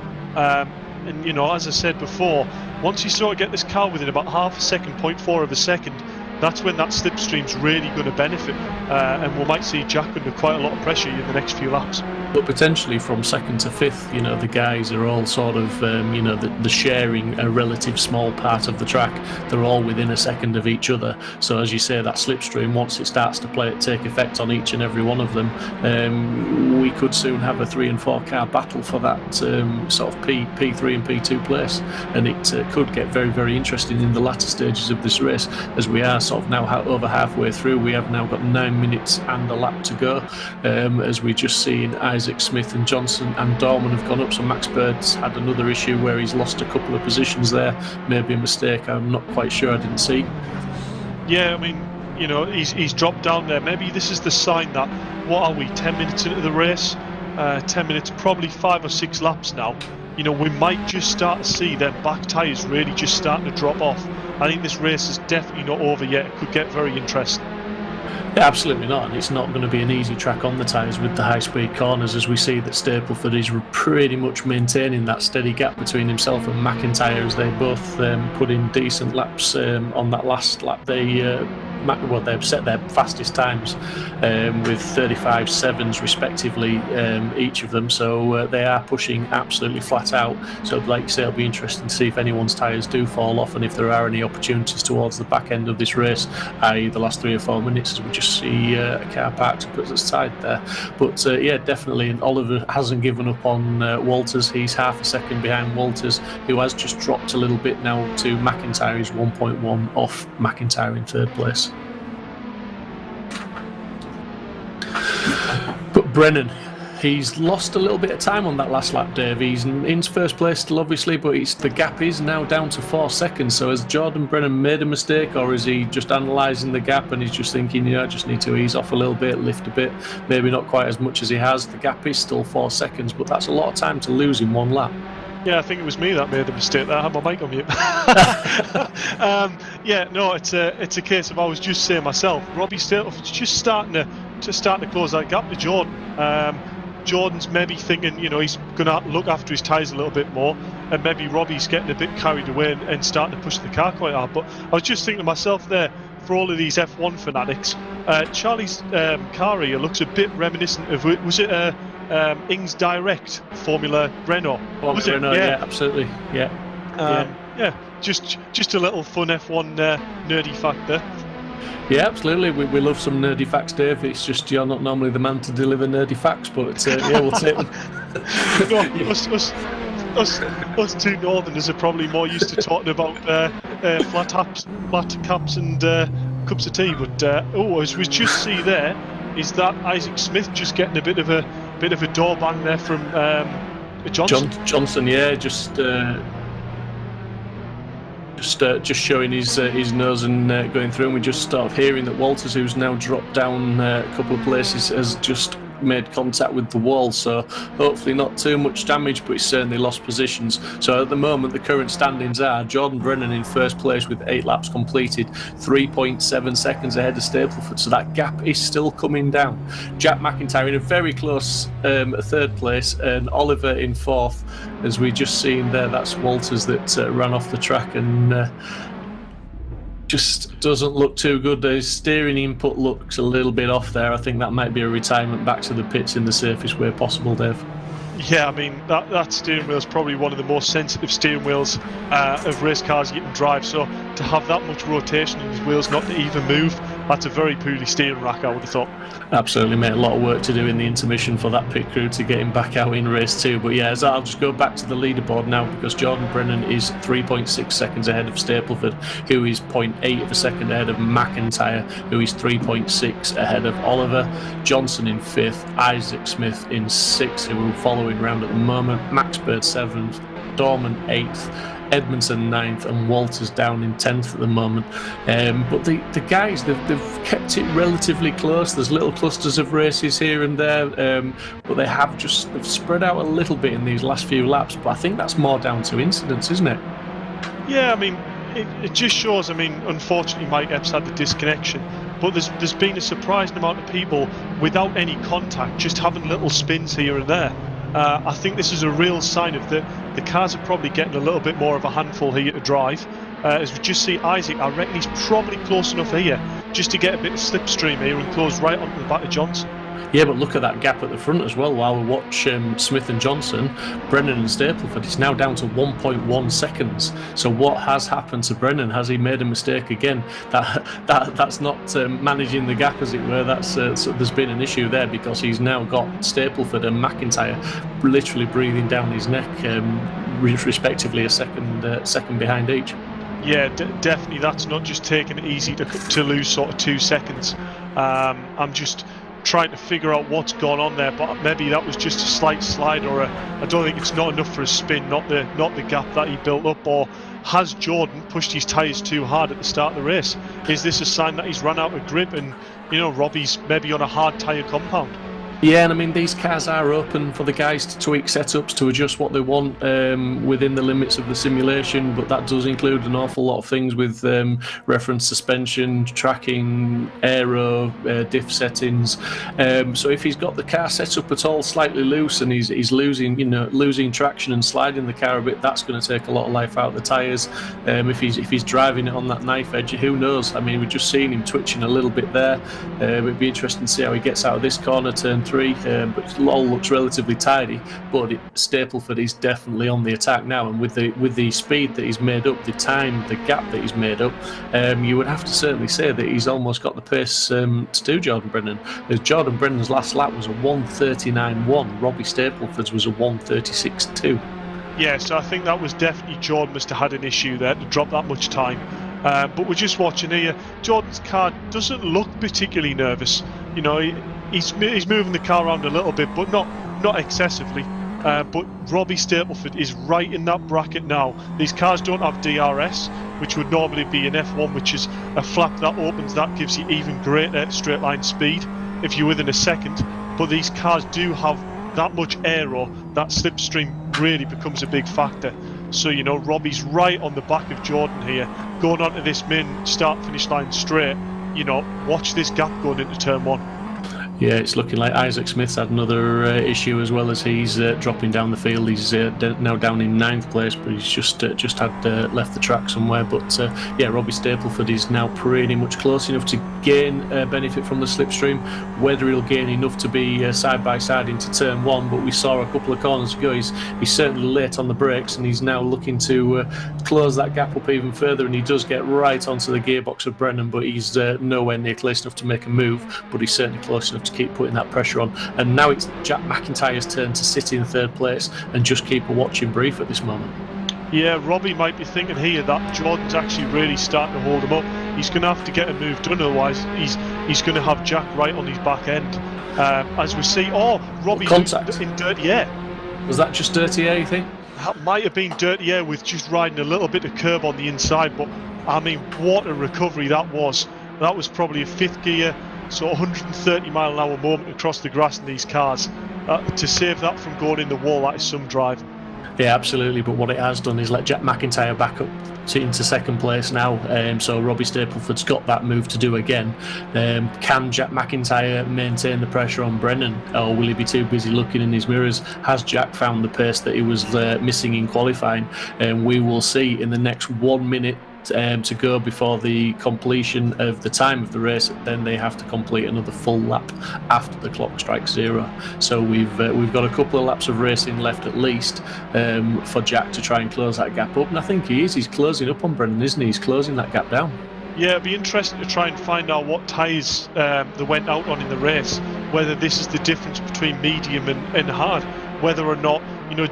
And as I said before, once you sort of get this car within about half a second, 0.4 of a second, that's when that slipstream's really going to benefit, and we might see Jack under quite a lot of pressure in the next few laps. But potentially from 2nd to 5th, the guys are all sort of, the sharing a relative small part of the track. They're all within a second of each other. So as you say, that slipstream, once it starts to take effect on each and every one of them, we could soon have a 3 and 4 car battle for that sort of P3 and P2 place, and it could get very, very interesting in the latter stages of this race, as we are sort of now over halfway through. We have now got 9 minutes and a lap to go, as we just seen Isaac Smith and Johnson and Dorman have gone up. So Max Bird's had another issue where he's lost a couple of positions there. Maybe a mistake, I'm not quite sure, I didn't see. Yeah, I mean, he's dropped down there. Maybe this is the sign that, what are we, 10 minutes into the race? 10 minutes, probably 5 or 6 laps now. We might just start to see their back tyres really just starting to drop off. I think this race is definitely not over yet. It could get very interesting. Yeah, absolutely not. And it's not going to be an easy track on the tyres with the high-speed corners, as we see that Stapleford is pretty much maintaining that steady gap between himself and McIntyre, as they both put in decent laps on that last lap. They've set their fastest times with 35.7s respectively, each of them, so they are pushing absolutely flat out. So like you say, it'll be interesting to see if anyone's tyres do fall off and if there are any opportunities towards the back end of this race, i.e. the last 3 or 4 minutes, as we just see a car parked up at the side there. But yeah, definitely, and Oliver hasn't given up on Walters. He's half a second behind Walters, who has just dropped a little bit now to McIntyre. He's 1.1 off McIntyre in 3rd place. But Brennan, he's lost a little bit of time on that last lap, Dave. He's in first place still, obviously, but the gap is now down to 4 seconds. So has Jordan Brennan made a mistake, or is he just analysing the gap and he's just thinking, I just need to ease off a little bit, lift a bit, maybe not quite as much as he has? The gap is still 4 seconds, but that's a lot of time to lose in one lap. Yeah, I think it was me that made the mistake there. I had my mic on mute. It's a case of, I was just saying myself, Robbie Stapleford's just starting to close that gap to Jordan. Jordan's maybe thinking, he's going to look after his tyres a little bit more, and maybe Robbie's getting a bit carried away and starting to push the car quite hard. But I was just thinking to myself there, for all of these F1 fanatics, Charlie's car here looks a bit reminiscent of, was it Ings Direct Formula Renault. Was it? Renault, yeah, absolutely, yeah. Yeah, just a little fun F1 nerdy fact there. Yeah, absolutely. We love some nerdy facts, Dave. It's just you're not normally the man to deliver nerdy facts, but yeah, we'll take them. No, us two Northerners are probably more used to talking about flat caps and cups of tea. But as we just see there, is that Isaac Smith just getting a bit of a door bang there from Johnson? Johnson, yeah, just showing his nose and going through, and we just start hearing that Walters, who's now dropped down a couple of places, has just made contact with the wall, so hopefully not too much damage, but he's certainly lost positions. So at the moment the current standings are Jordan Brennan in first place with 8 laps completed, 3.7 seconds ahead of Stapleford, so that gap is still coming down. Jack McIntyre in a very close third place, and Oliver in fourth. As we just seen there, that's Walters that ran off the track and just doesn't look too good. The steering input looks a little bit off there. I think that might be a retirement back to the pits in the safest way possible, Dave. Yeah, I mean, that steering wheel is probably one of the most sensitive steering wheels of race cars you can drive, so to have that much rotation in his wheels not to even move, that's a very poorly steering rack, I would have thought. Absolutely, mate. A lot of work to do in the intermission for that pit crew to get him back out in race 2. But yeah, I'll just go back to the leaderboard now, because Jordan Brennan is 3.6 seconds ahead of Stapleford, who is 0.8 of a second ahead of McIntyre, who is 3.6 ahead of Oliver. Johnson in 5th, Isaac Smith in 6th, who are following round at the moment, Max Bird 7th, Dorman 8th, Edmondson 9th, and Walters down in 10th at the moment. But the guys, they've kept it relatively close. There's little clusters of races here and there, but they've spread out a little bit in these last few laps. But I think that's more down to incidents, isn't it? Yeah, I mean, it just shows. I mean, unfortunately, Mike Epps had the disconnection, but there's been a surprising amount of people without any contact, just having little spins here and there. I think this is a real sign of the cars are probably getting a little bit more of a handful here to drive. As we just see Isaac, I reckon he's probably close enough here just to get a bit of slipstream here and close right onto the back of Johnson. Yeah, but look at that gap at the front as well. While we watch Smith and Johnson, Brennan and Stapleford is now down to 1.1 seconds. So what has happened to Brennan? Has he made a mistake again? That's not managing the gap, as it were. So there's been an issue there, because he's now got Stapleford and McIntyre literally breathing down his neck, respectively a second behind each. Yeah, definitely. That's not just taking it easy to lose sort of 2 seconds. I'm just trying to figure out what's gone on there, but maybe that was just a slight slide, or I don't think it's not enough for a spin, not the gap that he built up. Or has Jordan pushed his tyres too hard at the start of the race? Is this a sign that he's run out of grip and Robbie's maybe on a hard tyre compound? Yeah, and I mean, these cars are open for the guys to tweak setups to adjust what they want within the limits of the simulation, but that does include an awful lot of things with reference suspension, tracking, aero, diff settings. So if he's got the car set up at all slightly loose and he's losing traction and sliding the car a bit, that's going to take a lot of life out of the tyres. If he's driving it on that knife edge, who knows? I mean, we've just seen him twitching a little bit there. It'd be interesting to see how he gets out of this corner, turn 3, but it all looks relatively tidy. But Stapleford is definitely on the attack now, and with the speed that he's made up, the gap that he's made up, you would have to certainly say that he's almost got the pace to do Jordan Brennan. As Jordan Brennan's last lap was a 1:39.1, Robbie Stapleford's was a 1:36.2. Yeah, so I think that was definitely Jordan must have had an issue there to drop that much time. But we're just watching here. Jordan's car doesn't look particularly nervous. He's moving the car around a little bit, but not excessively. But Robbie Stapleford is right in that bracket now. These cars don't have DRS, which would normally be an F1, which is a flap that opens, that gives you even greater straight line speed if you're within a second. But these cars do have that much aero, that slipstream really becomes a big factor. So Robbie's right on the back of Jordan here, going onto this main start finish line straight. Watch this gap going into turn 1. Yeah, it's looking like Isaac Smith's had another issue as well, as he's dropping down the field. He's now down in 9th place, but he's just had left the track somewhere. But yeah, Robbie Stapleford is now pretty much close enough to gain benefit from the slipstream. Whether he'll gain enough to be side by side into turn 1, but we saw a couple of corners ago. He's certainly late on the brakes, and he's now looking to close that gap up even further. And he does get right onto the gearbox of Brennan, but he's nowhere near close enough to make a move. But he's certainly close enough to keep putting that pressure on. And now it's Jack McIntyre's turn to sit in 3rd place and just keep a watching brief at this moment. Yeah, Robbie might be thinking here that Jordan's actually really starting to hold him up. He's going to have to get a move done, otherwise he's going to have Jack right on his back end. As we see, Robbie in dirty air. Was that just dirty air, you think? That might have been dirty air with just riding a little bit of curb on the inside, but I mean, what a recovery that was. That was probably a 5th gear, so 130 mile an hour moment across the grass in these cars. To save that from going in the wall, that is some drive. Yeah, absolutely. But what it has done is let Jack McIntyre back up into 2nd place now. So Robbie Stapleford's got that move to do again. Can Jack McIntyre maintain the pressure on Brennan, or will he be too busy looking in his mirrors? Has Jack found the pace that he was missing in qualifying? We will see in the next 1 minute to go before the completion of the time of the race. Then they have to complete another full lap after the clock strikes 0. So we've got a couple of laps of racing left at least for Jack to try and close that gap up, and I think he's closing up on Brendan, isn't he? He's closing that gap down. Yeah, it'd be interesting to try and find out what tyres they went out on in the race, whether this is the difference between medium and hard, whether or not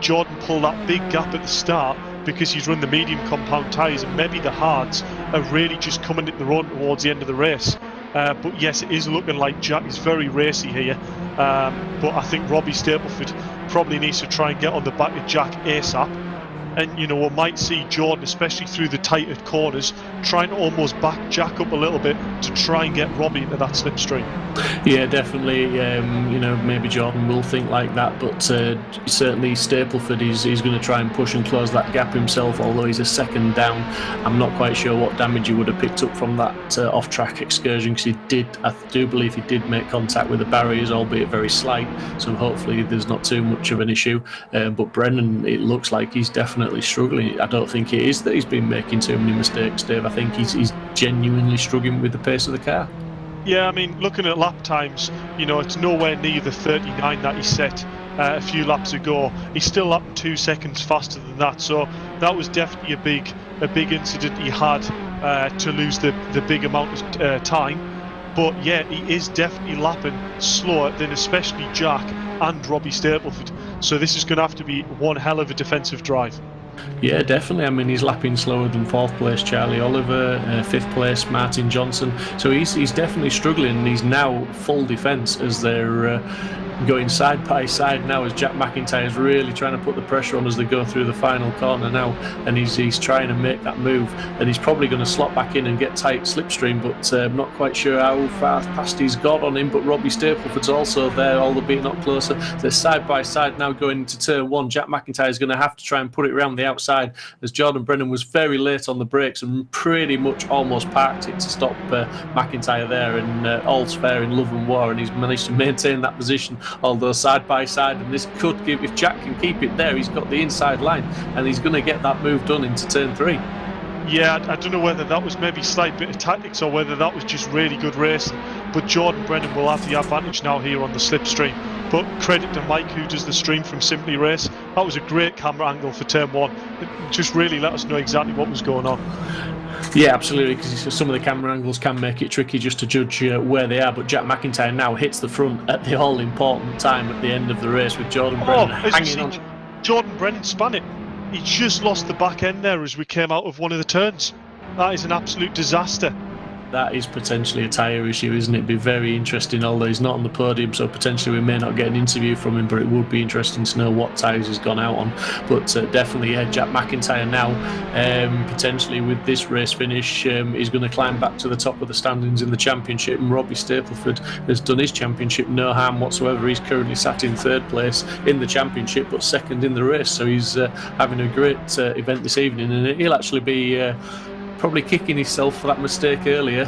Jordan pulled that big gap at the start because he's run the medium compound tyres, and maybe the hards are really just coming at the run towards the end of the race. But yes, it is looking like Jack is very racy here. But I think Robbie Stapleford probably needs to try and get on the back of Jack ASAP. And we might see Jordan, especially through the tighter corners, trying to almost back Jack up a little bit to try and get Robbie into that slipstream. Yeah, definitely. Maybe Jordan will think like that, but certainly Stapleford is going to try and push and close that gap himself. Although he's a 2nd down, I'm not quite sure what damage he would have picked up from that off-track excursion, because I do believe he did make contact with the barriers, albeit very slight. So hopefully there's not too much of an issue. But Brennan, it looks like he's definitely struggling. I don't think it is that he's been making too many mistakes, Dave. I think he's genuinely struggling with the pace of the car. Yeah, I mean, looking at lap times, it's nowhere near the 39 that he set a few laps ago. He's still lapping 2 seconds faster than that, so that was definitely a big incident he had to lose the big amount of time. But yeah, he is definitely lapping slower than especially Jack and Robbie Stapleford. So this is going to have to be one hell of a defensive drive. Yeah, definitely. I mean, he's lapping slower than 4th place Charlie Oliver, 5th place Martin Johnson. So he's definitely struggling, and he's now full defence as they're going side by side now, as Jack McIntyre is really trying to put the pressure on as they go through the final corner now, and he's trying to make that move, and he's probably going to slot back in and get tight slipstream, but I'm not quite sure how far past he's got on him. But Robbie Stapleford's also there, albeit not closer. They're side by side now going into turn 1. Jack McIntyre is going to have to try and put it around the outside, as Jordan Brennan was very late on the brakes and pretty much almost parked it to stop McIntyre there, and all's fair in love and war, and he's managed to maintain that position, although side by side. And this could give, if Jack can keep it there, he's got the inside line and he's going to get that move done into turn 3. Yeah, I don't know whether that was maybe a slight bit of tactics or whether that was just really good racing, but Jordan Brennan will have the advantage now here on the slipstream. But credit to Mike, who does the stream from Simply Race. That was a great camera angle for turn 1. It just really let us know exactly what was going on. Yeah, absolutely, because some of the camera angles can make it tricky just to judge where they are. But Jack McIntyre now hits the front at the all-important time at the end of the race, with Jordan Brennan hanging on. Jordan Brennan span it. He just lost the back end there as we came out of one of the turns. That is an absolute disaster. That is potentially a tyre issue, isn't it? It'd be very interesting, although he's not on the podium, so potentially we may not get an interview from him, but it would be interesting to know what tyres he's gone out on. But definitely, Jack McIntyre now, potentially with this race finish, is going to climb back to the top of the standings in the championship, and Robbie Stapleford has done his championship no harm whatsoever. He's currently sat in 3rd place in the championship, but 2nd in the race, so he's having a great event this evening, and he'll actually be probably kicking himself for that mistake earlier,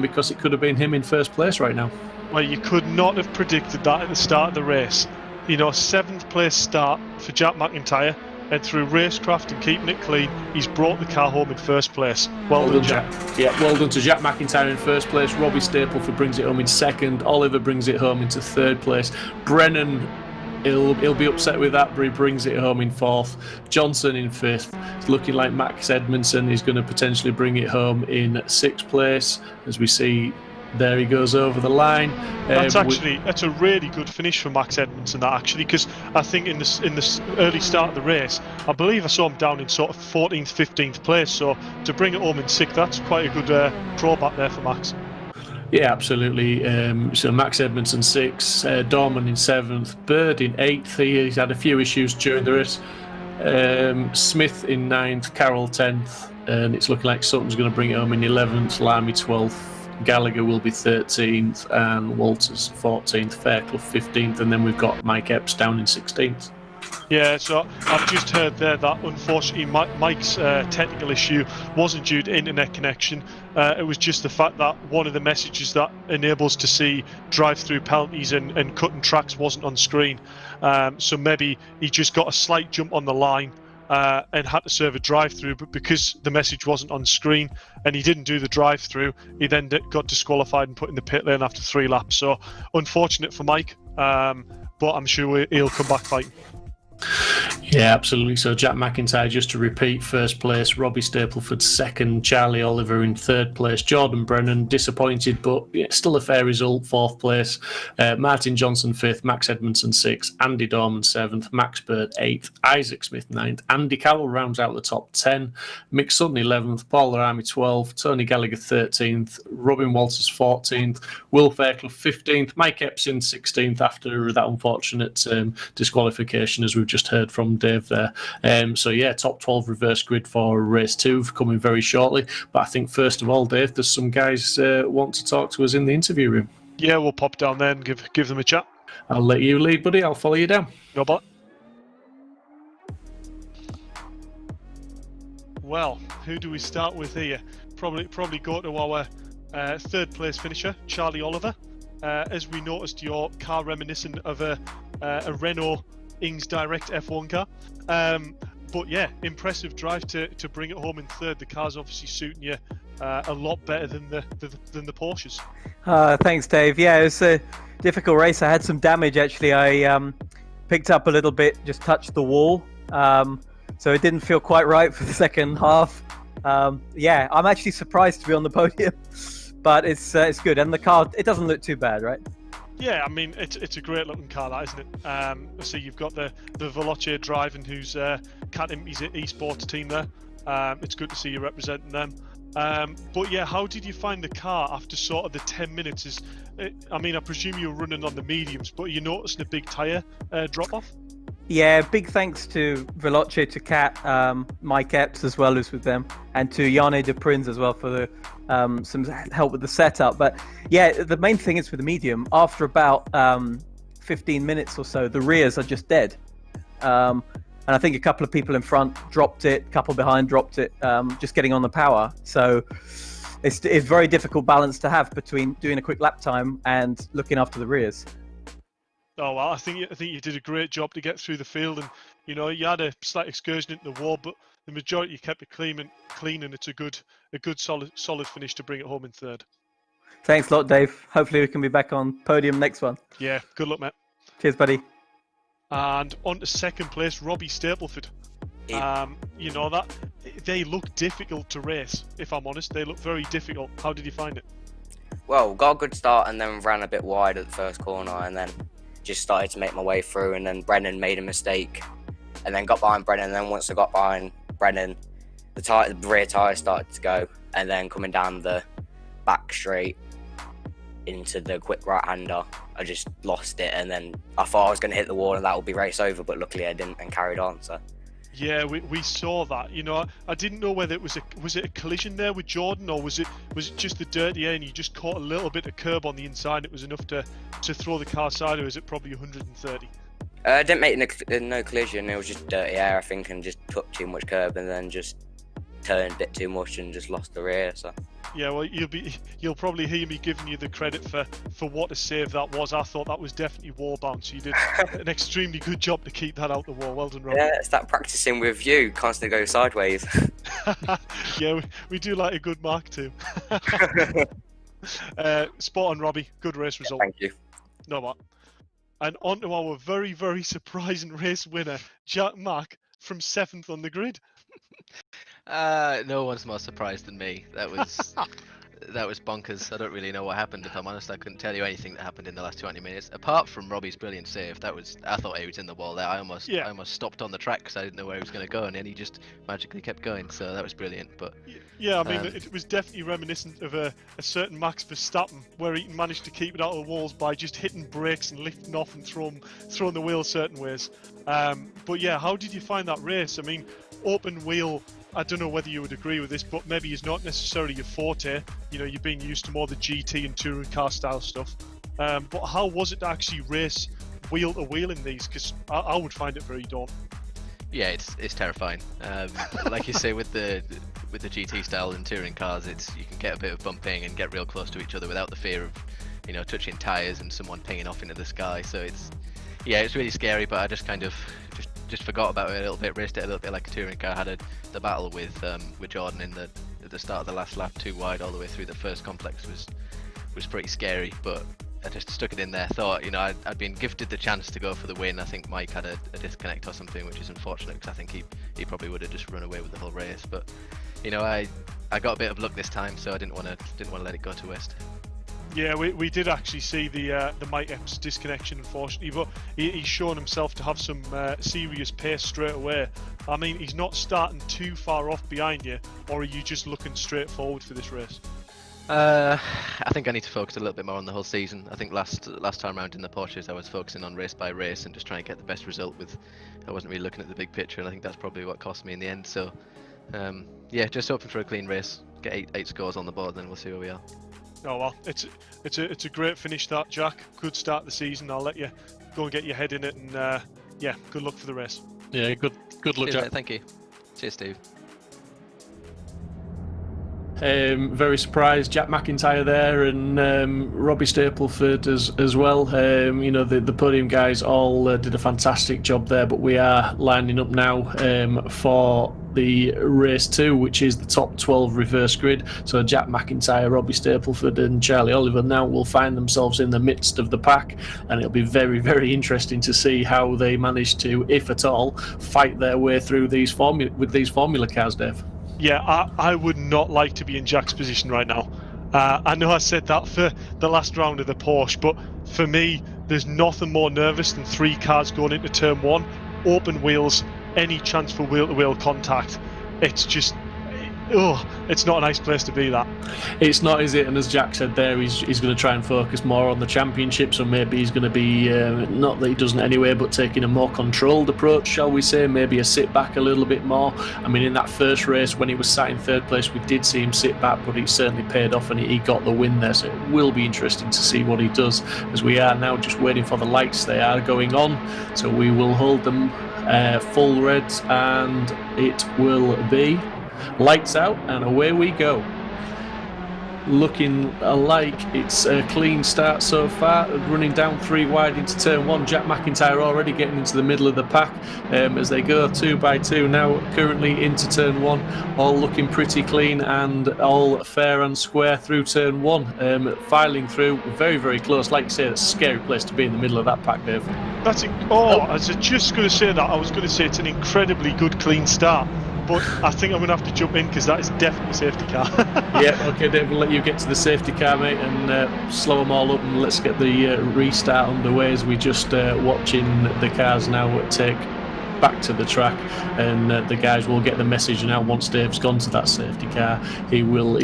because it could have been him in 1st place right now. Well, you couldn't not have predicted that at the start of the race. You know, 7th place start for Jack McIntyre, and through racecraft and keeping it clean, he's brought the car home in 1st place. Well done, Jack. Yeah, well done to Jack McIntyre in 1st place. Robbie Stapleford brings it home in 2nd. Oliver brings it home into 3rd place. Brennan, he'll be upset with that, but he brings it home in 4th. Johnson in 5th. It's looking like Max Edmondson is going to potentially bring it home in 6th place, as we see. There he goes over the line. That's a really good finish for Max Edmondson, that actually, because I think in the early start of the race, I believe I saw him down in sort of 14th, 15th place. So to bring it home in 6th, that's quite a good throwback there for Max. Yeah, absolutely. So Max Edmondson 6th, Dorman in 7th, Bird in 8th. He's had a few issues during the race. Smith in 9th, Carroll 10th, and it's looking like Sutton's going to bring it home in 11th, Lamy 12th. Gallagher will be 13th and Walters 14th, Fairclough 15th, and then we've got Mike Epps down in 16th. Yeah, so I've just heard there that unfortunately Mike's technical issue wasn't due to internet connection. It was just the fact that one of the messages that enables to see drive-through penalties and cutting tracks wasn't on screen. So maybe he just got a slight jump on the line and had to serve a drive-through, but because the message wasn't on screen and he didn't do the drive-through, he then got disqualified and put in the pit lane after 3 laps. So unfortunate for Mike, but I'm sure he'll come back fighting. Yeah, absolutely. So Jack McIntyre, just to repeat, 1st place, Robbie Stapleford 2nd, Charlie Oliver in 3rd place, Jordan Brennan disappointed, but still a fair result, 4th place, Martin Johnson 5th, Max Edmondson 6th, Andy Dorman 7th, Max Bird 8th, Isaac Smith 9th, Andy Carroll rounds out the top 10, Mick Sutton 11th, Paul Army 12th, Tony Gallagher 13th, Robin Walters 14th, Will Fairclough 15th, Mike Epson 16th after that unfortunate disqualification, as we've just heard from Dave there. So yeah, top 12 reverse grid for race 2 coming very shortly. But I think first of all, Dave, there's some guys want to talk to us in the interview room. Yeah, we'll pop down there and give them a chat. I'll let you lead, buddy. I'll follow you down. No bother. Well, who do we start with here? Probably go to our 3rd place finisher, Charlie Oliver. As we noticed, your car reminiscent of a Renault Ings Direct F1 car. But yeah, impressive drive to bring it home in 3rd. The car's obviously suiting you a lot better than the Porsches. Thanks, Dave. Yeah, it was a difficult race. I had some damage actually. I picked up a little bit, just touched the wall, so it didn't feel quite right for the second half. Yeah, I'm actually surprised to be on the podium, but it's good, and the car, it doesn't look too bad, right? Yeah, I mean, it's a great looking car, that, isn't it? So you've got the Veloce driving, who's Cat Impey's esports team there. It's good to see you representing them. But yeah, how did you find the car after sort of the 10 minutes? I mean, I presume you were running on the mediums, but are you noticing a big tyre drop off? Yeah, big thanks to Veloce, to Kat, Mike Epps as well as with them, and to Yanni de Prins as well for the some help with the setup. But yeah, the main thing is with the medium, after about 15 minutes or so, the rears are just dead. And I think a couple of people in front dropped it, a couple behind dropped it, just getting on the power. So it's a very difficult balance to have between doing a quick lap time and looking after the rears. Oh well, I think you did a great job to get through the field, and you had a slight excursion into the wall, but the majority you kept it clean, and it's a good solid finish to bring it home in 3rd. Thanks a lot, Dave. Hopefully we can be back on podium next one. Yeah, good luck, mate. Cheers, buddy. And on to 2nd place, Robbie Stapleford. That they look difficult to race. If I'm honest, they look very difficult. How did you find it? Well, got a good start and then ran a bit wide at the first corner, and then just started to make my way through, and then Brennan made a mistake and then got behind Brennan, and then once I got behind Brennan, the rear tyre started to go, and then coming down the back straight into the quick right-hander, I just lost it, and then I thought I was going to hit the wall and that would be race over, but luckily I didn't and carried on. So yeah, we saw that. I didn't know whether it was a collision there with Jordan, or was it just the dirty air and you just caught a little bit of curb on the inside. It was enough to throw the car sideways at probably 130. I didn't make no collision. It was just dirty air, I think, and just took too much curb and then just turned a bit too much and just lost the rear. So Yeah, well, you'll probably hear me giving you the credit for what a save that was. I thought that was definitely wall bounce. You did an extremely good job to keep that out the wall. Well done, Rob. Yeah, start practicing with you. Constantly go sideways. Yeah, we do like a good mark too. Spot on, Robbie. Good race result. Thank you. No what? And on to our very, very surprising race winner, Jack Mack from 7th on the grid. No one's more surprised than me. That was bonkers. I don't really know what happened. If I'm honest, I couldn't tell you anything that happened in the last 20 minutes. Apart from Robbie's brilliant save, I thought he was in the wall there. I almost stopped on the track because I didn't know where he was going to go, and then he just magically kept going. So that was brilliant. But yeah, I mean, it was definitely reminiscent of a certain Max Verstappen, where he managed to keep it out of the walls by just hitting brakes and lifting off and throwing the wheel certain ways. But yeah, how did you find that race? I mean, open wheel. I don't know whether you would agree with this, but maybe it's not necessarily your forte. You know, you've been used to more the GT and touring car style stuff. But how was it to actually race wheel to wheel in these? Because I would find it very daunting. yeah, it's terrifying. Like you say, with the GT style and touring cars, you can get a bit of bumping and get real close to each other without the fear of, touching tires and someone pinging off into the sky. So it's really scary. But I just kind of just forgot about it a little bit, raced it a little bit like a touring car. Had the battle with Jordan at the start of the last lap, too wide all the way through the first complex was pretty scary. But I just stuck it in there. Thought, I'd been gifted the chance to go for the win. I think Mike had a disconnect or something, which is unfortunate because I think he probably would have just run away with the whole race. But I got a bit of luck this time, so I didn't want to let it go to waste. Yeah, we did actually see the Mike Epps disconnection, unfortunately, but he's shown himself to have some serious pace straight away. I mean, he's not starting too far off behind you, or are you just looking straight forward for this race? I think I need to focus a little bit more on the whole season. I think last time around in the Porsches, I was focusing on race by race and just trying to get the best result. I wasn't really looking at the big picture, and I think that's probably what cost me in the end. So, just hoping for a clean race, get eight scores on the board, then we'll see where we are. Oh well, it's a great finish, that, Jack. Good start the season. I'll let you go and get your head in it, and good luck for the race. Yeah, good luck, Cheers, Jack. mate, thank you. Cheers, Steve. Very surprised, Jack McIntyre there, and Robbie Stapleford as well. The podium guys all did a fantastic job there, but we are lining up now for the race 2, which is the top 12 reverse grid. So Jack McIntyre, Robbie Stapleford and Charlie Oliver now will find themselves in the midst of the pack, and it'll be very, very interesting to see how they manage to, if at all, fight their way through these formula cars, Dave. Yeah, I would not like to be in Jack's position right now. I know I said that for the last round of the Porsche, but for me, there's nothing more nervous than 3 cars going into turn 1, open wheels, any chance for wheel-to-wheel contact. It's just, it's not a nice place to be, that. It's not, is it? And as Jack said there, he's going to try and focus more on the championship, so maybe he's going to be, not that he doesn't anyway, but taking a more controlled approach, shall we say, maybe a sit back a little bit more. I mean, in that first race, when he was sat in 3rd place, we did see him sit back, but it certainly paid off and he got the win there, so it will be interesting to see what he does, as we are now just waiting for the lights. They are going on, so we will hold them full reds, and it will be lights out and away we go. Looking like it's a clean start so far, running down 3 wide into turn 1. Jack McIntyre already getting into the middle of the pack as they go 2 by 2 now, currently into turn 1, all looking pretty clean and all fair and square through turn 1, filing through very, very close. Like you say, it's a scary place to be in the middle of that pack, Dave. I was just going to say that. I was going to say it's an incredibly good clean start, but I think I'm going to have to jump in because that is definitely a safety car. Yeah, okay, Dave, we'll let you get to the safety car, mate, and slow them all up, and let's get the restart underway as we just watching the cars now take back to the track, and the guys will get the message now. Once Dave's gone to that safety car, he will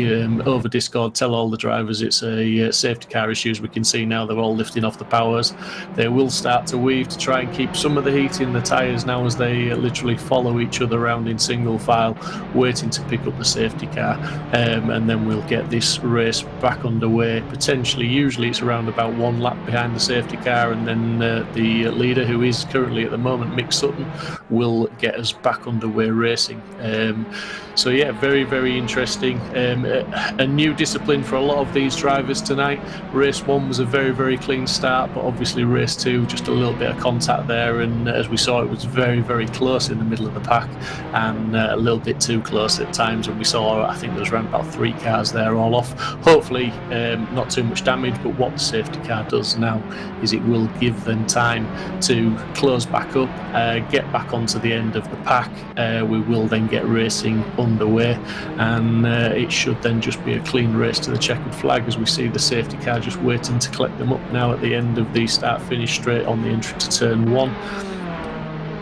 over Discord tell all the drivers it's a safety car issue. As we can see now, they're all lifting off the powers. They will start to weave to try and keep some of the heat in the tyres now, as they literally follow each other around in single file, waiting to pick up the safety car, and then we'll get this race back underway. Potentially, usually it's around about 1 lap behind the safety car, and then the leader, who is currently at the moment Mick Sutton, will get us back underway racing. So yeah, very, very interesting. A new discipline for a lot of these drivers tonight. Race 1 was a very, very clean start, but obviously race 2, just a little bit of contact there, and as we saw, it was very, very close in the middle of the pack, and a little bit too close at times, and we saw, I think there was around about 3 cars there all off. Hopefully not too much damage, but what the safety car does now is it will give them time to close back up, get back onto the end of the pack. We will then get racing underway, and it should then just be a clean race to the checkered flag, as we see the safety car just waiting to collect them up now at the end of the start-finish straight on the entry to turn 1.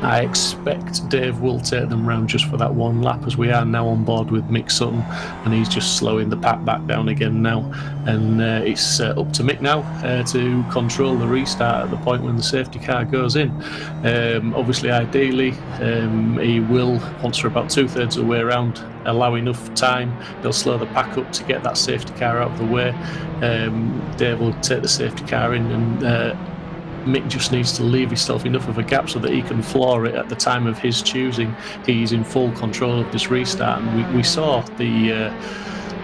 I expect Dave will take them round just for that one lap, as we are now on board with Mick Sutton, and he's just slowing the pack back down again now, and it's up to Mick now to control the restart at the point when the safety car goes in. Obviously, ideally, he will, once we're about 2/3 of the way around, allow enough time. They'll slow the pack up to get that safety car out of the way. Dave will take the safety car in, and Mick just needs to leave himself enough of a gap so that he can floor it at the time of his choosing. He's in full control of this restart, and we saw the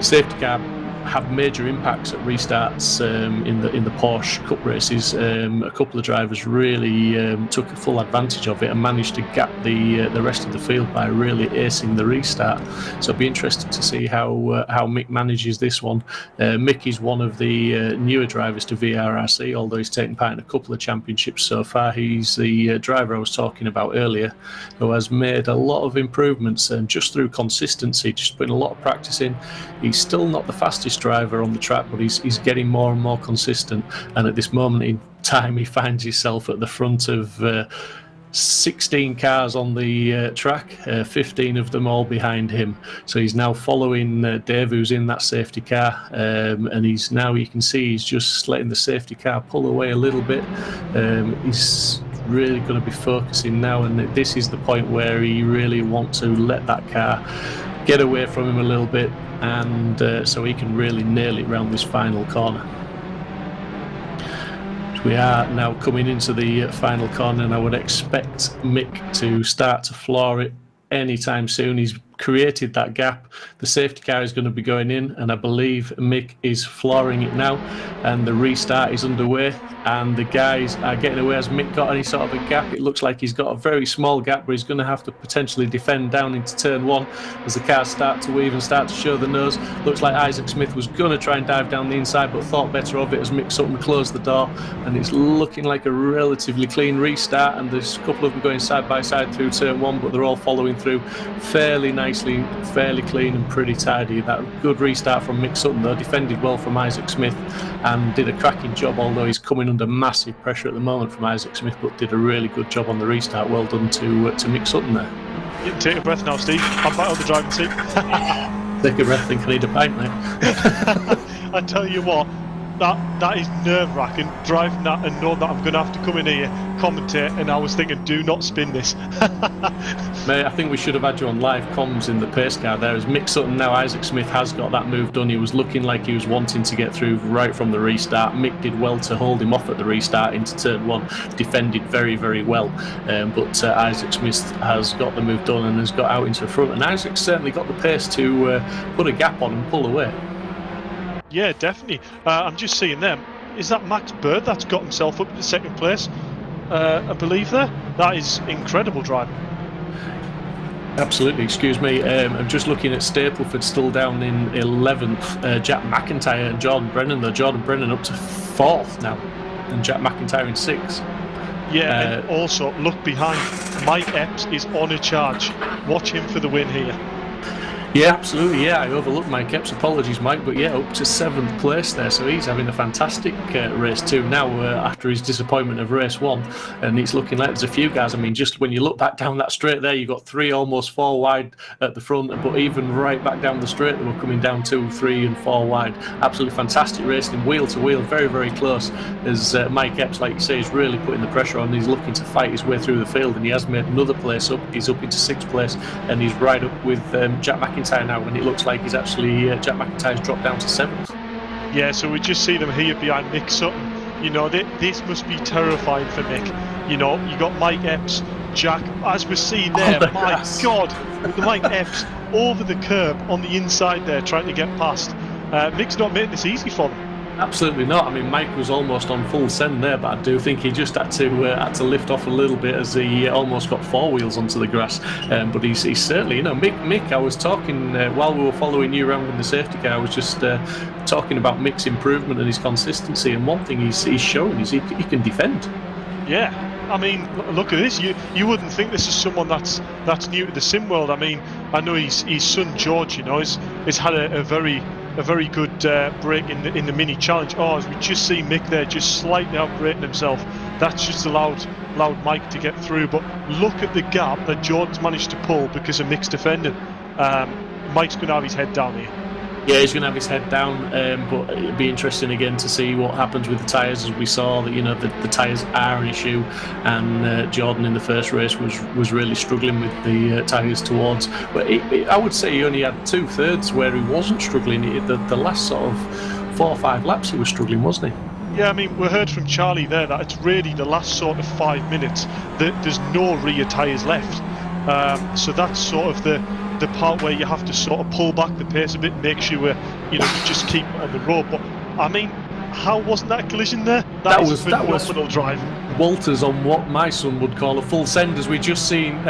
safety car have major impacts at restarts in the Porsche Cup races. A couple of drivers really took full advantage of it and managed to gap the rest of the field by really acing the restart. So it'll be interesting to see how Mick manages this one. Mick is one of the newer drivers to VRRC, although he's taken part in a couple of championships so far. He's the driver I was talking about earlier, who has made a lot of improvements, and just through consistency, just putting a lot of practice in. He's still not the fastest driver on the track, but he's getting more and more consistent, and at this moment in time he finds himself at the front of 16 cars on the track, 15 of them all behind him. So he's now following Dave, who's in that safety car, and he's now, you can see, he's just letting the safety car pull away a little bit. He's really going to be focusing now, and this is the point where he really wants to let that car get away from him a little bit, and so he can really nail it round this final corner. We are now coming into the final corner, and I would expect Mick to start to floor it anytime soon. He's created that gap. The safety car is going to be going in, and I believe Mick is flooring it now, and the restart is underway, and the guys are getting away. Has Mick got any sort of a gap? It looks like he's got a very small gap, but he's going to have to potentially defend down into turn 1 as the cars start to weave and start to show the nose. Looks like Isaac Smith was going to try and dive down the inside, but thought better of it as Mick Sutton closed the door, and it's looking like a relatively clean restart, and there's a couple of them going side by side through turn 1, but they're all following through fairly nicely, fairly clean and pretty tidy. That good restart from Mick Sutton, though, defended well from Isaac Smith and did a cracking job, although he's coming under massive pressure at the moment from Isaac Smith, but did a really good job on the restart. Well done to Mick Sutton there. You can take a breath now, Steve. I'm back on the driving seat. Take a breath, think I need a pint, mate. I tell you what, that is nerve-wracking, driving that and knowing that I'm going to have to come in here, commentate, and I was thinking, do not spin this. Mate, I think we should have had you on live comms in the pace car there. As Mick Sutton now, Isaac Smith has got that move done. He was looking like he was wanting to get through right from the restart. Mick did well to hold him off at the restart into turn 1, defended very, very well. But Isaac Smith has got the move done and has got out into the front. And Isaac's certainly got the pace to put a gap on and pull away. Yeah, definitely. I'm just seeing them. Is that Max Bird that's got himself up to second place? I believe there. That is incredible driving. Absolutely, excuse me. I'm just looking at Stapleford still down in 11th. Jack McIntyre and Jordan Brennan, though. Jordan Brennan up to 4th now, and Jack McIntyre in 6th. Yeah, and also look behind. Mike Epps is on a charge. Watch him for the win here. Yeah, absolutely. Yeah, I overlooked Mike Epps. Apologies, Mike. But yeah, up to 7th place there. So he's having a fantastic race too now after his disappointment of race 1. And it's looking like there's a few guys. I mean, just when you look back down that straight there, you've got 3 almost 4 wide at the front. But even right back down the straight, they were coming down 2, 3 and 4 wide. Absolutely fantastic racing, wheel to wheel, very, very close. As Mike Epps, like you say, is really putting the pressure on. He's looking to fight his way through the field, and he has made another place up. He's up into 6th place, and he's right up with Jack McIntyre now, and it looks like he's actually Jack McIntyre's dropped down to 7th. Yeah, so we just see them here behind Mick Sutton. You know, this must be terrifying for Mick. You know, you got Mike Epps Jack, as we're seeing there, the my grass. God, with the Mike Epps over the curb on the inside there, trying to get past. Mick's not making this easy for them. Absolutely not. I mean, Mike was almost on full send there, but I do think he just had to lift off a little bit as he almost got four wheels onto the grass. But he's certainly, you know, Mick. I was talking while we were following you around in the safety car. I was just talking about Mick's improvement and his consistency. And one thing he's showing is he can defend. Yeah. I mean, look at this. You wouldn't think this is someone that's new to the sim world. I mean, I know his son George, you know, has had a very good break in the mini challenge. Oh, as we just see Mick there, just slightly outbraking himself. That's just allowed Mike to get through. But look at the gap that Jordan's managed to pull because of Mick's defending. Mike's going to have his head down here. Yeah, he's going to have his head down, but it'd be interesting again to see what happens with the tyres, as we saw that, you know, the tyres are an issue, and Jordan in the first race was really struggling with the tyres towards. But I would say he only had 2/3 where he wasn't struggling. The last sort of 4 or 5 laps he was struggling, wasn't he? Yeah, I mean, we heard from Charlie there that it's really the last sort of 5 minutes that there's no rear tyres left. So that's sort of the part where you have to sort of pull back the pace a bit, make sure you just keep on the road. But I mean, how wasn't that a collision there? That was phenomenal driving. Walters on what my son would call a full send, as we just seen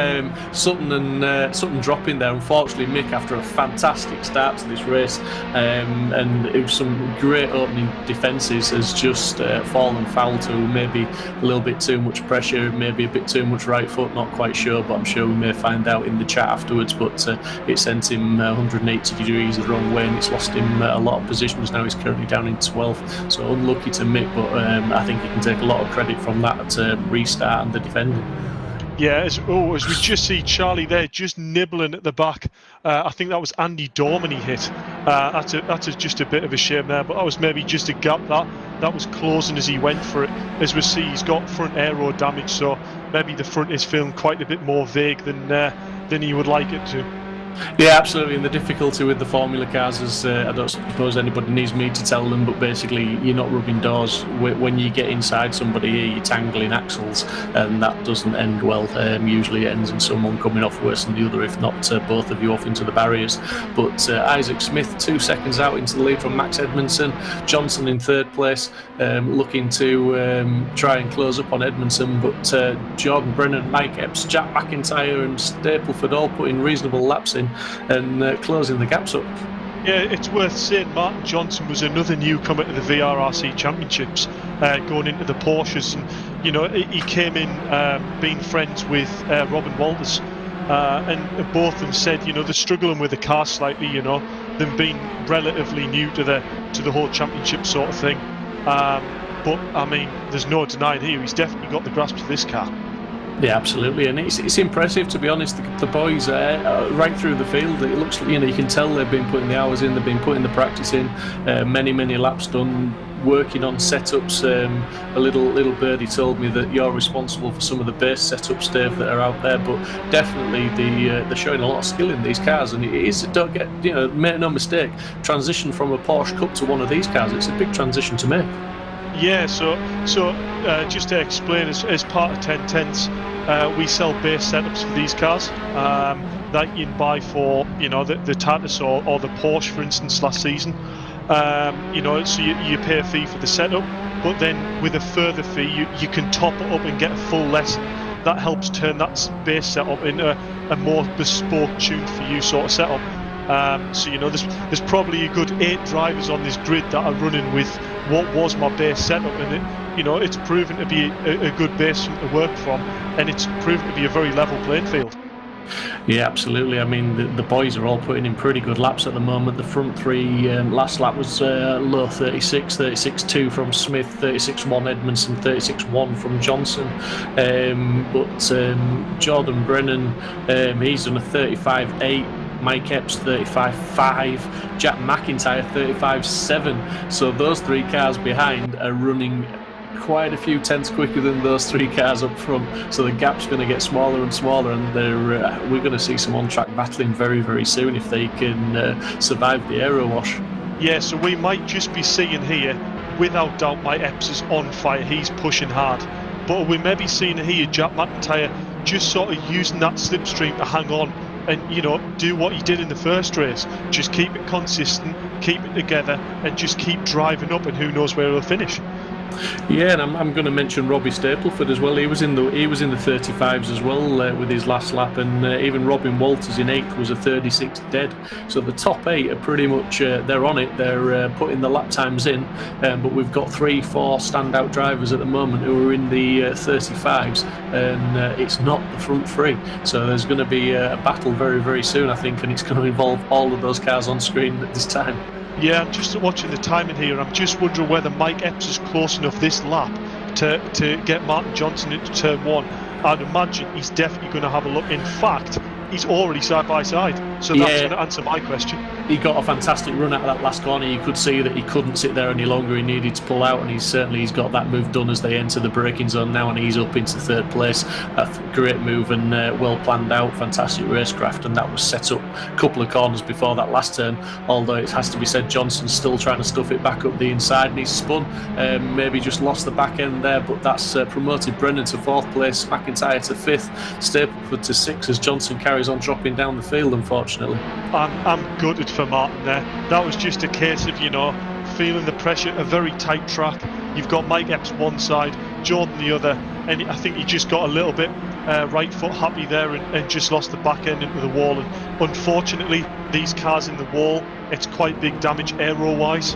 Sutton dropping there. Unfortunately, Mick, after a fantastic start to this race, and it was some great opening defences, has just fallen foul to maybe a little bit too much pressure, maybe a bit too much right foot, not quite sure, but I'm sure we may find out in the chat afterwards. But it sent him 180 degrees the wrong way, and it's lost him a lot of positions. Now he's currently down in 12th, so unlucky to Mick, but I think he can take a lot of credit from that restart and the defending. Yeah, as we just see Charlie there just nibbling at the back. I think that was Andy Dorman he hit. That's just a bit of a shame there, but that was maybe just a gap that was closing as he went for it. As we see, he's got front aero damage, so maybe the front is feeling quite a bit more vague than he would like it to. Yeah, absolutely. And the difficulty with the Formula cars is, I don't suppose anybody needs me to tell them, but basically you're not rubbing doors. When you get inside somebody here, you're tangling axles, and that doesn't end well. Usually it ends in someone coming off worse than the other, if not both of you off into the barriers. But Isaac Smith 2 seconds out into the lead from Max Edmondson. Johnson in 3rd place, looking to try and close up on Edmondson, but Jordan Brennan, Mike Epps, Jack McIntyre and Stapleford all putting reasonable laps in and closing the gaps up. Yeah, it's worth saying Martin Johnson was another newcomer to the VRRC Championships, going into the Porsches, and he came in being friends with Robin Walters, and both of them said they're struggling with the car slightly, them being relatively new to the whole championship sort of thing. But I mean, there's no denying here he's definitely got the grasp of this car. Yeah, absolutely, and it's impressive, to be honest. The boys right through the field, it looks, you can tell they've been putting the hours in, they've been putting the practice in, many laps done, working on setups. A little birdie told me that you're responsible for some of the base setups, Dave, that are out there, but definitely they're showing a lot of skill in these cars, and it is, don't get, make no mistake, transition from a Porsche Cup to one of these cars, it's a big transition to make. Yeah, so just to explain, as part of 1010s, we sell base setups for these cars that you can buy for, the Tatus or the Porsche, for instance, last season. So you pay a fee for the setup, but then with a further fee, you can top it up and get a full lesson. That helps turn that base setup into a more bespoke, tuned for you sort of setup. So there's probably a good 8 drivers on this grid that are running with what was my base setup, and it's proven to be a good base to work from, and it's proven to be a very level playing field. Yeah, absolutely. I mean, the boys are all putting in pretty good laps at the moment. The front 3, last lap was low 36.2 from Smith, 36.1 Edmondson, 36.1 from Johnson. But Jordan Brennan, he's done a 35.8. Mike Epps 35.5, Jack McIntyre 35.7. So those 3 cars behind are running quite a few tenths quicker than those 3 cars up front. So the gap's going to get smaller and smaller, and we're going to see some on-track battling very, very soon if they can survive the aero wash. Yeah, so we might just be seeing here, without doubt, Mike Epps is on fire. He's pushing hard. But we may be seeing here Jack McIntyre just sort of using that slipstream to hang on and, you know, do what he did in the first race. Just keep it consistent, keep it together, and just keep driving up, and who knows where he'll finish. Yeah, and I'm going to mention Robbie Stapleford as well. He was in the 35s as well with his last lap, and even Robin Walters in 8th was a 36 dead. So the top 8 are pretty much they're on it. They're putting the lap times in, but we've got 3-4 standout drivers at the moment who are in the 35s, and it's not the front 3. So there's going to be a battle very, very soon, I think, and it's going to involve all of those cars on screen at this time. Yeah, I'm just watching the timing here. I'm just wondering whether Mike Epps is close enough this lap to get Martin Johnson into turn 1. I'd imagine he's definitely going to have a look. In fact, he's already side by side, so that's going to answer my question. He got a fantastic run out of that last corner. You could see that he couldn't sit there any longer. He needed to pull out, and he's got that move done as they enter the braking zone now, and he's up into 3rd place. A great move and well planned out, fantastic racecraft, and that was set up a couple of corners before that last turn. Although it has to be said, Johnson's still trying to stuff it back up the inside, and he's spun. Maybe just lost the back end there, but that's promoted Brennan to 4th place, McIntyre to 5th, Stapleford to 6th as Johnson carries on dropping down the field, unfortunately. I'm gutted for Martin there. That was just a case of, you know, feeling the pressure, a very tight track. You've got Mike Epps one side, Jordan the other, and I think he just got a little bit right foot happy there and just lost the back end into the wall. And unfortunately, these cars in the wall, it's quite big damage aero-wise.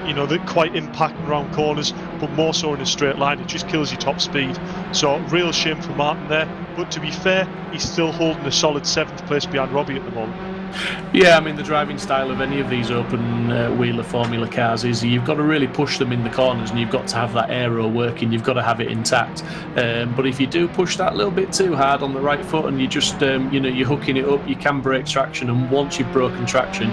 You know, they're quite impacting around corners, but more so in a straight line. It just kills your top speed. So real shame for Martin there. But to be fair, he's still holding a solid 7th place behind Robbie at the moment. Yeah, I mean, the driving style of any of these open wheeler formula cars is you've got to really push them in the corners, and you've got to have that aero working, you've got to have it intact. But if you do push that a little bit too hard on the right foot and you just, you know, you're hooking it up, you can break traction, and once you've broken traction,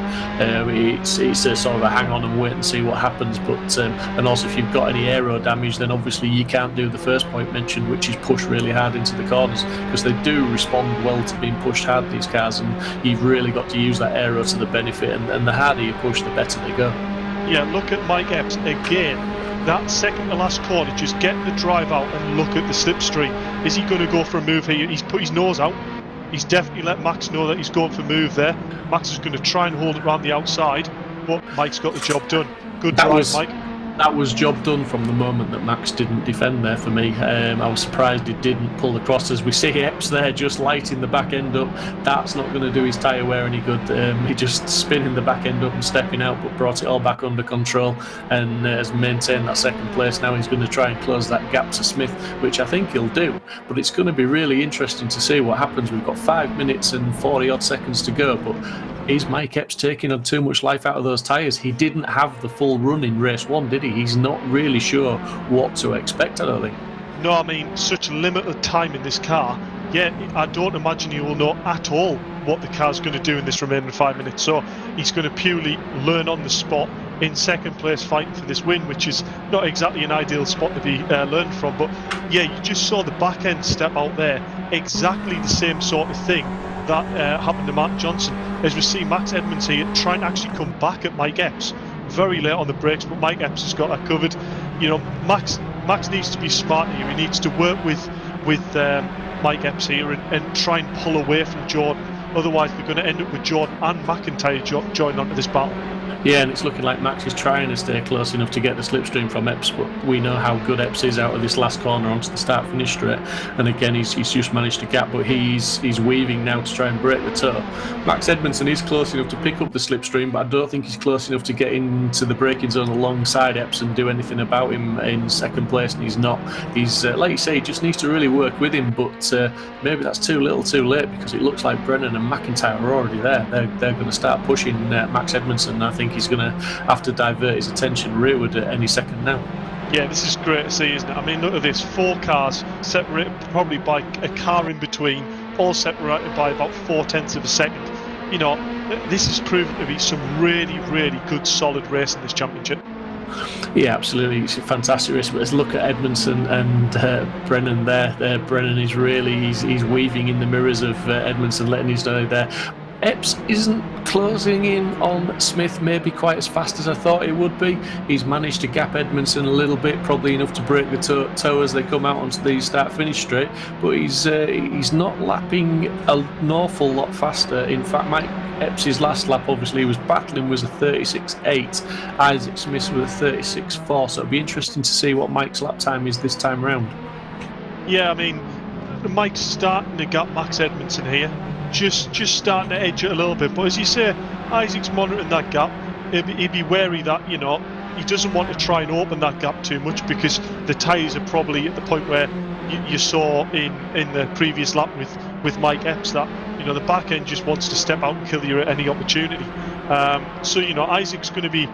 it's a sort of a hang on and wait and see what happens. But and also if you've got any aero damage, then obviously you can't do the first point mentioned, which is push really hard into the corners, because they do respond well to being pushed hard, these cars, and you've really got to use that aero to the benefit, and the harder you push, the better they go. Yeah, look at Mike Epps again. That second to last corner, just get the drive out and look at the slipstream. Is he going to go for a move here? He's put his nose out. He's definitely let Max know that he's going for a move there. Max is going to try and hold it around the outside, but Mike's got the job done. Good drive, Mike. That was job done from the moment that Max didn't defend there for me. I was surprised he didn't pull the crosses. We see Epps there just lighting the back end up. That's not going to do his tyre wear any good. He just spinning the back end up and stepping out, but brought it all back under control and has maintained that 2nd place. Now he's going to try and close that gap to Smith, which I think he'll do. But it's going to be really interesting to see what happens. We've got 5 minutes and 40 odd seconds to go, but is Mike Epps taking on too much life out of those tyres? He didn't have the full run in race 1, did he? He's not really sure what to expect, I don't think. No, I mean, such limited time in this car. Yeah, I don't imagine he will know at all what the car's going to do in this remaining 5 minutes. So he's going to purely learn on the spot in 2nd place, fighting for this win, which is not exactly an ideal spot to be learned from. But yeah, you just saw the back end step out there. Exactly the same sort of thing that happened to Martin Johnson, as we see Max Edmonds here trying to actually come back at Mike Epps very late on the brakes, but Mike Epps has got that covered. You know, Max needs to be smart here. He needs to work with Mike Epps here and try and pull away from Jordan. Otherwise, they're going to end up with Jordan and McIntyre joining onto this battle. Yeah, and it's looking like Max is trying to stay close enough to get the slipstream from Epps, but we know how good Epps is out of this last corner onto the start-finish straight. And again, he's just managed to gap, but he's weaving now to try and break the toe. Max Edmondson is close enough to pick up the slipstream, but I don't think he's close enough to get into the braking zone alongside Epps and do anything about him in 2nd place, and he's not. He's, like you say, he just needs to really work with him, but maybe that's too little too late, because it looks like Brennan and McIntyre are already there. They're going to start pushing Max Edmondson. I think he's going to have to divert his attention rearward at any second now. Yeah, this is great to see, isn't it? I mean, look at this, 4 cars separated probably by a car in between, all separated by about 0.4 of a second. You know, this has proven to be some really, really good, solid race in this championship. Yeah, absolutely. It's a fantastic race. But let's look at Edmondson and Brennan there. Brennan is really, he's weaving in the mirrors of Edmondson, letting his know there. Epps isn't closing in on Smith maybe quite as fast as I thought it would be. He's managed to gap Edmondson a little bit, probably enough to break the toe as they come out onto the start-finish straight, but he's not lapping an awful lot faster. In fact, Mike Epps' last lap, obviously, he was battling was a 36.8. Isaac Smith was a 36.4, so it'll be interesting to see what Mike's lap time is this time round. Yeah, I mean, Mike's starting to gap Max Edmondson here. Just starting to edge it a little bit, but as you say, Isaac's monitoring that gap. He'd be wary that, you know, he doesn't want to try and open that gap too much, because the tyres are probably at the point where you saw in the previous lap with Mike Epps, that, you know, the back end just wants to step out and kill you at any opportunity. So, you know, Isaac's going to be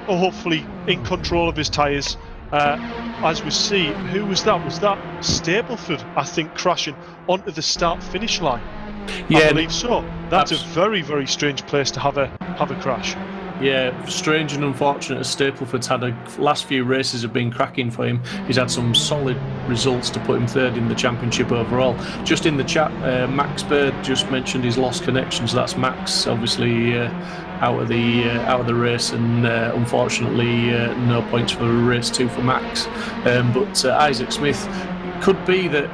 hopefully in control of his tyres. As we see, who was that? Was that Stapleford, I think, crashing onto the start-finish line? Yeah, I believe so. That's a very, very strange place to have a crash. Yeah, strange and unfortunate, as Stapleford's had last few races have been cracking for him. He's had some solid results to put him third in the championship overall. Just in the chat, Max Bird just mentioned his lost connection, so that's Max obviously out of the race, and unfortunately no points for race 2 for Max. But Isaac Smith, could be that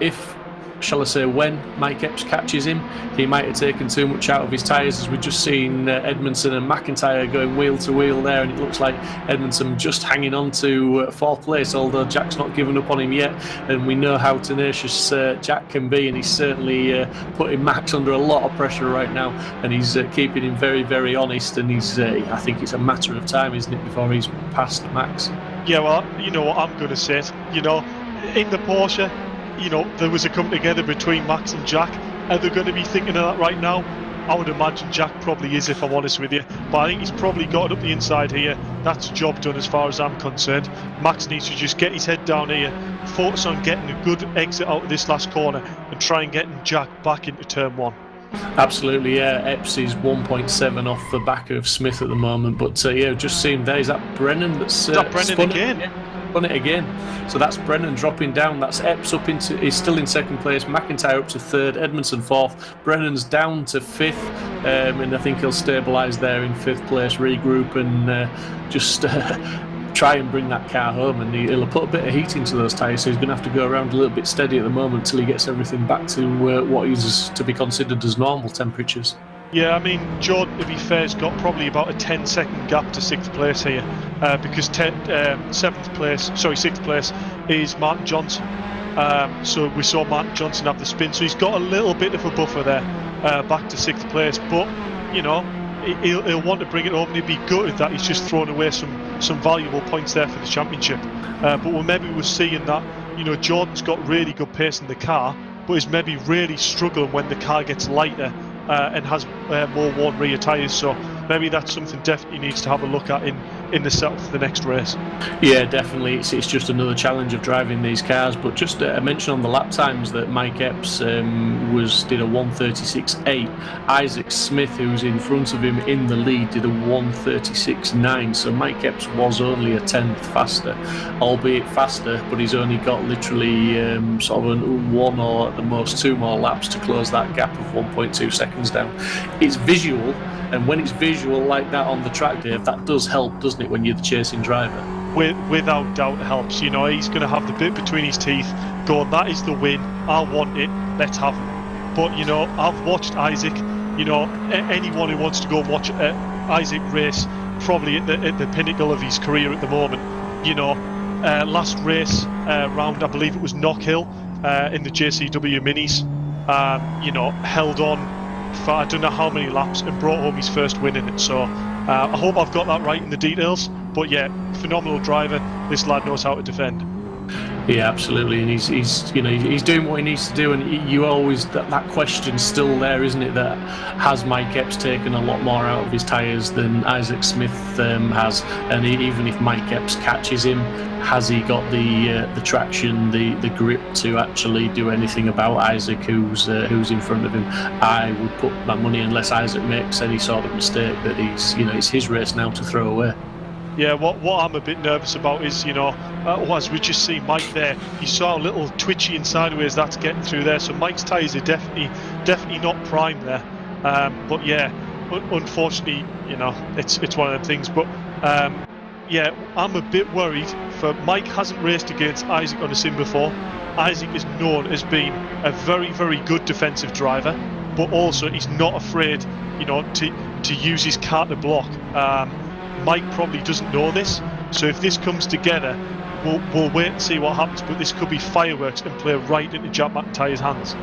if, shall I say, when Mike Epps catches him, he might have taken too much out of his tyres, as we've just seen Edmondson and McIntyre going wheel to wheel there, and it looks like Edmondson just hanging on to fourth place, although Jack's not given up on him yet, and we know how tenacious Jack can be, and he's certainly putting Max under a lot of pressure right now, and he's keeping him very, very honest, and he's I think it's a matter of time, isn't it, before he's past Max. Yeah, well, you know what I'm going to say, you know, in the Porsche, you know, there was a come together between Max and Jack. Are they going to be thinking of that right now? I would imagine Jack probably is, if I'm honest with you. But I think he's probably got it up the inside here. That's job done as far as I'm concerned. Max needs to just get his head down here, focus on getting a good exit out of this last corner, and try and getting Jack back into turn 1. Absolutely, yeah. Epps is 1.7 off the back of Smith at the moment. But yeah, just seeing there, is that Brennan that's Brennan again? Spun it again. So that's Brennan dropping down. That's Epps up is still in second place. McIntyre up to third. Edmondson fourth. Brennan's down to fifth, and I think he'll stabilise there in fifth place, regroup, and just try and bring that car home. And he'll put a bit of heat into those tyres, so he's going to have to go around a little bit steady at the moment till he gets everything back to what is to be considered as normal temperatures. Yeah, I mean, Jordan, to be fair, has got probably about a 10-second gap to 6th place here, because 6th place is Martin Johnson. So we saw Martin Johnson have the spin, so he's got a little bit of a buffer there, back to 6th place. But, you know, he'll want to bring it home, and he'd be gutted that he's just thrown away some valuable points there for the championship. But we're seeing that, you know, Jordan's got really good pace in the car, but is maybe really struggling when the car gets lighter. And has more worn rear tyres, so maybe that's something definitely needs to have a look at in the setup for the next race. Yeah, definitely. It's just another challenge of driving these cars. But just a mention on the lap times that Mike Epps did a 1:36.8. Isaac Smith, who's in front of him in the lead, did a 1:36.9. So Mike Epps was only a tenth faster, albeit faster, but he's only got literally sort of one or at the most 2 more laps to close that gap of 1.2 seconds down. It's visual, and when it's visual like that on the track, Dave, that does help, doesn't it, when you're the chasing driver? Without doubt it helps. You know, he's going to have the bit between his teeth going, that is the win, I want it, let's have it. But, you know, I've watched Isaac, you know, anyone who wants to go and watch Isaac race, probably at the pinnacle of his career at the moment, you know, last race round, I believe it was Knock Hill in the JCW Minis, you know, held on for I don't know how many laps and brought home his first win in it. So I hope I've got that right in the details. But yeah, phenomenal driver. This lad knows how to defend. Yeah, absolutely, and he's you know, he's doing what he needs to do, and you always that question's still there, isn't it? That has Mike Epps taken a lot more out of his tyres than Isaac Smith has, and even if Mike Epps catches him, has he got the traction, the grip to actually do anything about Isaac, who's in front of him? I would put my money, unless Isaac makes any sort of mistake, that it's his race now to throw away. Yeah, what I'm a bit nervous about is, you know, as we just see Mike there, you saw a little twitchy and sideways that's getting through there. So Mike's tyres are definitely not primed there. But yeah, unfortunately, it's one of them things. But yeah, I'm a bit worried. For Mike hasn't raced against Isaac on a sim before. Isaac is known as being a very, very good defensive driver, but also he's not afraid, to use his car to block. Mike probably doesn't know this, so if this comes together, we'll wait and see what happens. But this could be fireworks and play right into Jack McIntyre's hands.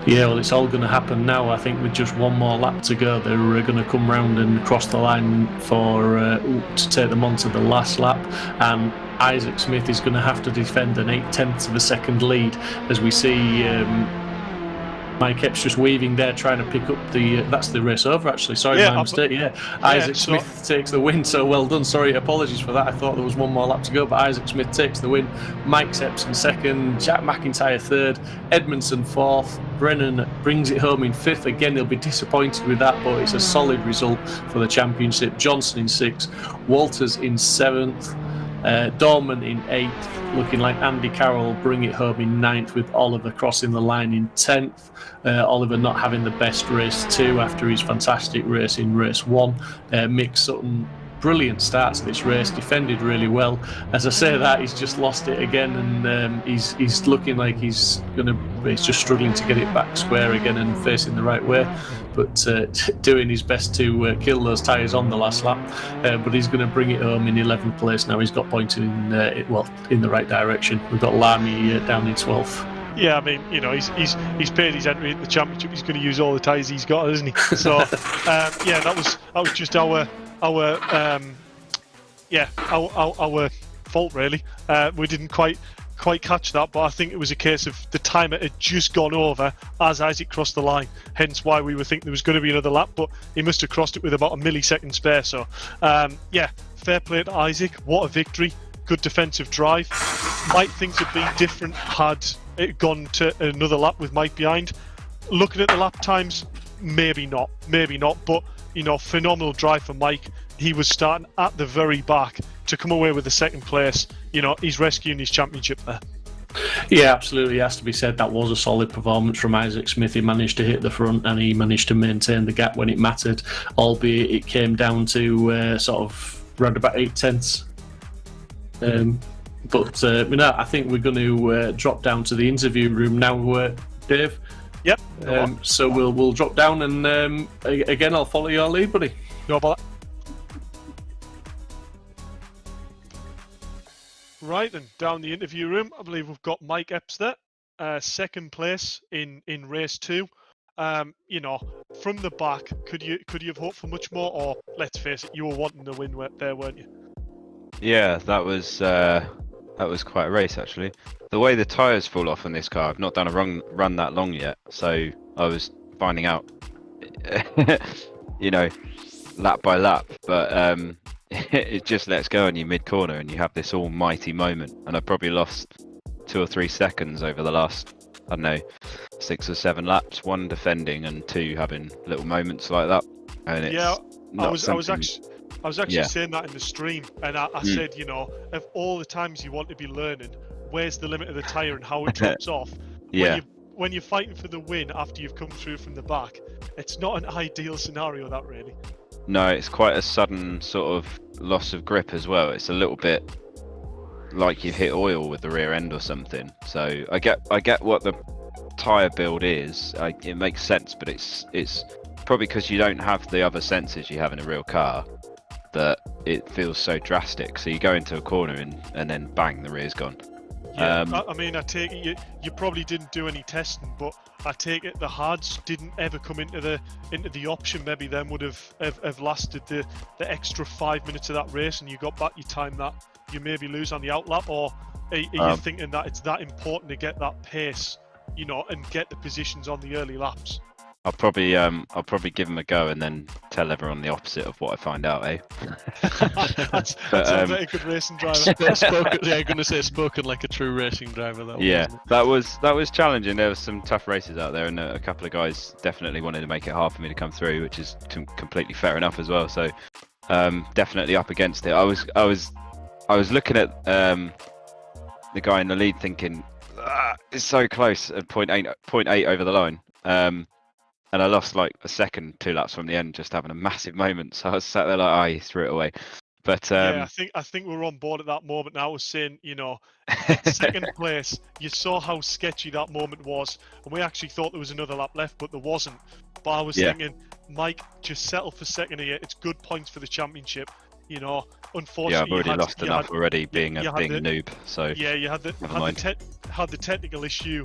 Yeah, well, it's all going to happen now. I think with just one more lap to go, they're going to come round and cross the line to take them on to the last lap. And Isaac Smith is going to have to defend an 8/10 of a second lead, as we see Mike Epps just weaving there, trying to pick up that's the race over, actually. Sorry, my mistake. Yeah, Isaac Smith takes the win, so well done. Sorry, apologies for that. I thought there was one more lap to go, but Isaac Smith takes the win. Mike Epps in second, Jack McIntyre third, Edmondson fourth, Brennan brings it home in fifth. Again, he'll be disappointed with that, but it's a solid result for the championship. Johnson in sixth, Walters in seventh, Dorman in 8th, looking like Andy Carroll bring it home in 9th, with Oliver crossing the line in 10th. Oliver not having the best race 2 after his fantastic race in race 1. Mick Sutton, brilliant start to this race, defended really well. As I say that, he's just lost it again, and he's looking like he's just struggling to get it back square again and facing the right way, but doing his best to kill those tyres on the last lap. But he's going to bring it home in 11th place now. He's got pointed in the right direction. We've got Lamy down in 12th. Yeah, I mean, he's paid his entry at the championship. He's going to use all the tyres he's got, isn't he? So yeah, that was just our fault, really. We didn't quite catch that, but I think it was a case of the timer had just gone over as Isaac crossed the line, hence why we were thinking there was going to be another lap, but he must have crossed it with about a millisecond spare. So yeah, fair play to Isaac. What a victory. Good defensive drive. Might things have been different had it gone to another lap with Mike behind. Looking at the lap times, maybe not, but phenomenal drive for Mike. He was starting at the very back to come away with the second place. He's rescuing his championship there. Yeah, absolutely. It has to be said that was a solid performance from Isaac Smith. He managed to hit the front and he managed to maintain the gap when it mattered, albeit it came down to sort of around about 8/10. But I think we're going to drop down to the interview room now, Dave. Yep. So we'll drop down and again I'll follow your lead, buddy. No bother. Right, and down the interview room, I believe we've got Mike Epps there, second place in race 2. From the back, could you have hoped for much more, or let's face it, you were wanting the win there, weren't you? Yeah, that was quite a race, actually. The way the tyres fall off on this car, I've not done a run that long yet, so I was finding out, lap by lap, but it just lets go on you mid-corner and you have this almighty moment, and I probably lost 2 or 3 seconds over the last, 6 or 7 laps, 1 defending and 2 having little moments like that. And it's I was actually saying that in the stream, and I said, of all the times you want to be learning, where's the limit of the tyre and how it drops off? Yeah. When you're fighting for the win after you've come through from the back, it's not an ideal scenario, that really. No, it's quite a sudden sort of loss of grip as well. It's a little bit like you've hit oil with the rear end or something. So I get what the tyre build is. It makes sense, but it's probably because you don't have the other senses you have in a real car that it feels so drastic. So you go into a corner and then bang, the rear's gone. Yeah, I take it you probably didn't do any testing, but I take it the hards didn't ever come into the option. Maybe then would have lasted the extra 5 minutes of that race, and you got back your time that you maybe lose on the outlap, or are you thinking that it's that important to get that pace, and get the positions on the early laps? I'll probably give him a go and then tell everyone the opposite of what I find out, eh? That's a very good racing driver. I'm going to say spoken like a true racing driver. That was challenging. There were some tough races out there, and a couple of guys definitely wanted to make it hard for me to come through, which is completely fair enough as well. So definitely up against it. I was looking at the guy in the lead, thinking it's so close at 0.8 over the line. and I lost like a second 2 laps from the end, just having a massive moment. So I was sat there like, oh, he threw it away. But yeah, I think we're on board at that moment. Now I was saying, you know, at second place, you saw how sketchy that moment was, and we actually thought there was another lap left, but there wasn't. But I was thinking, Mike, just settle for second here. It's good points for the championship. You know, unfortunately, yeah, I've already lost enough already being a noob. So yeah, you had the technical issue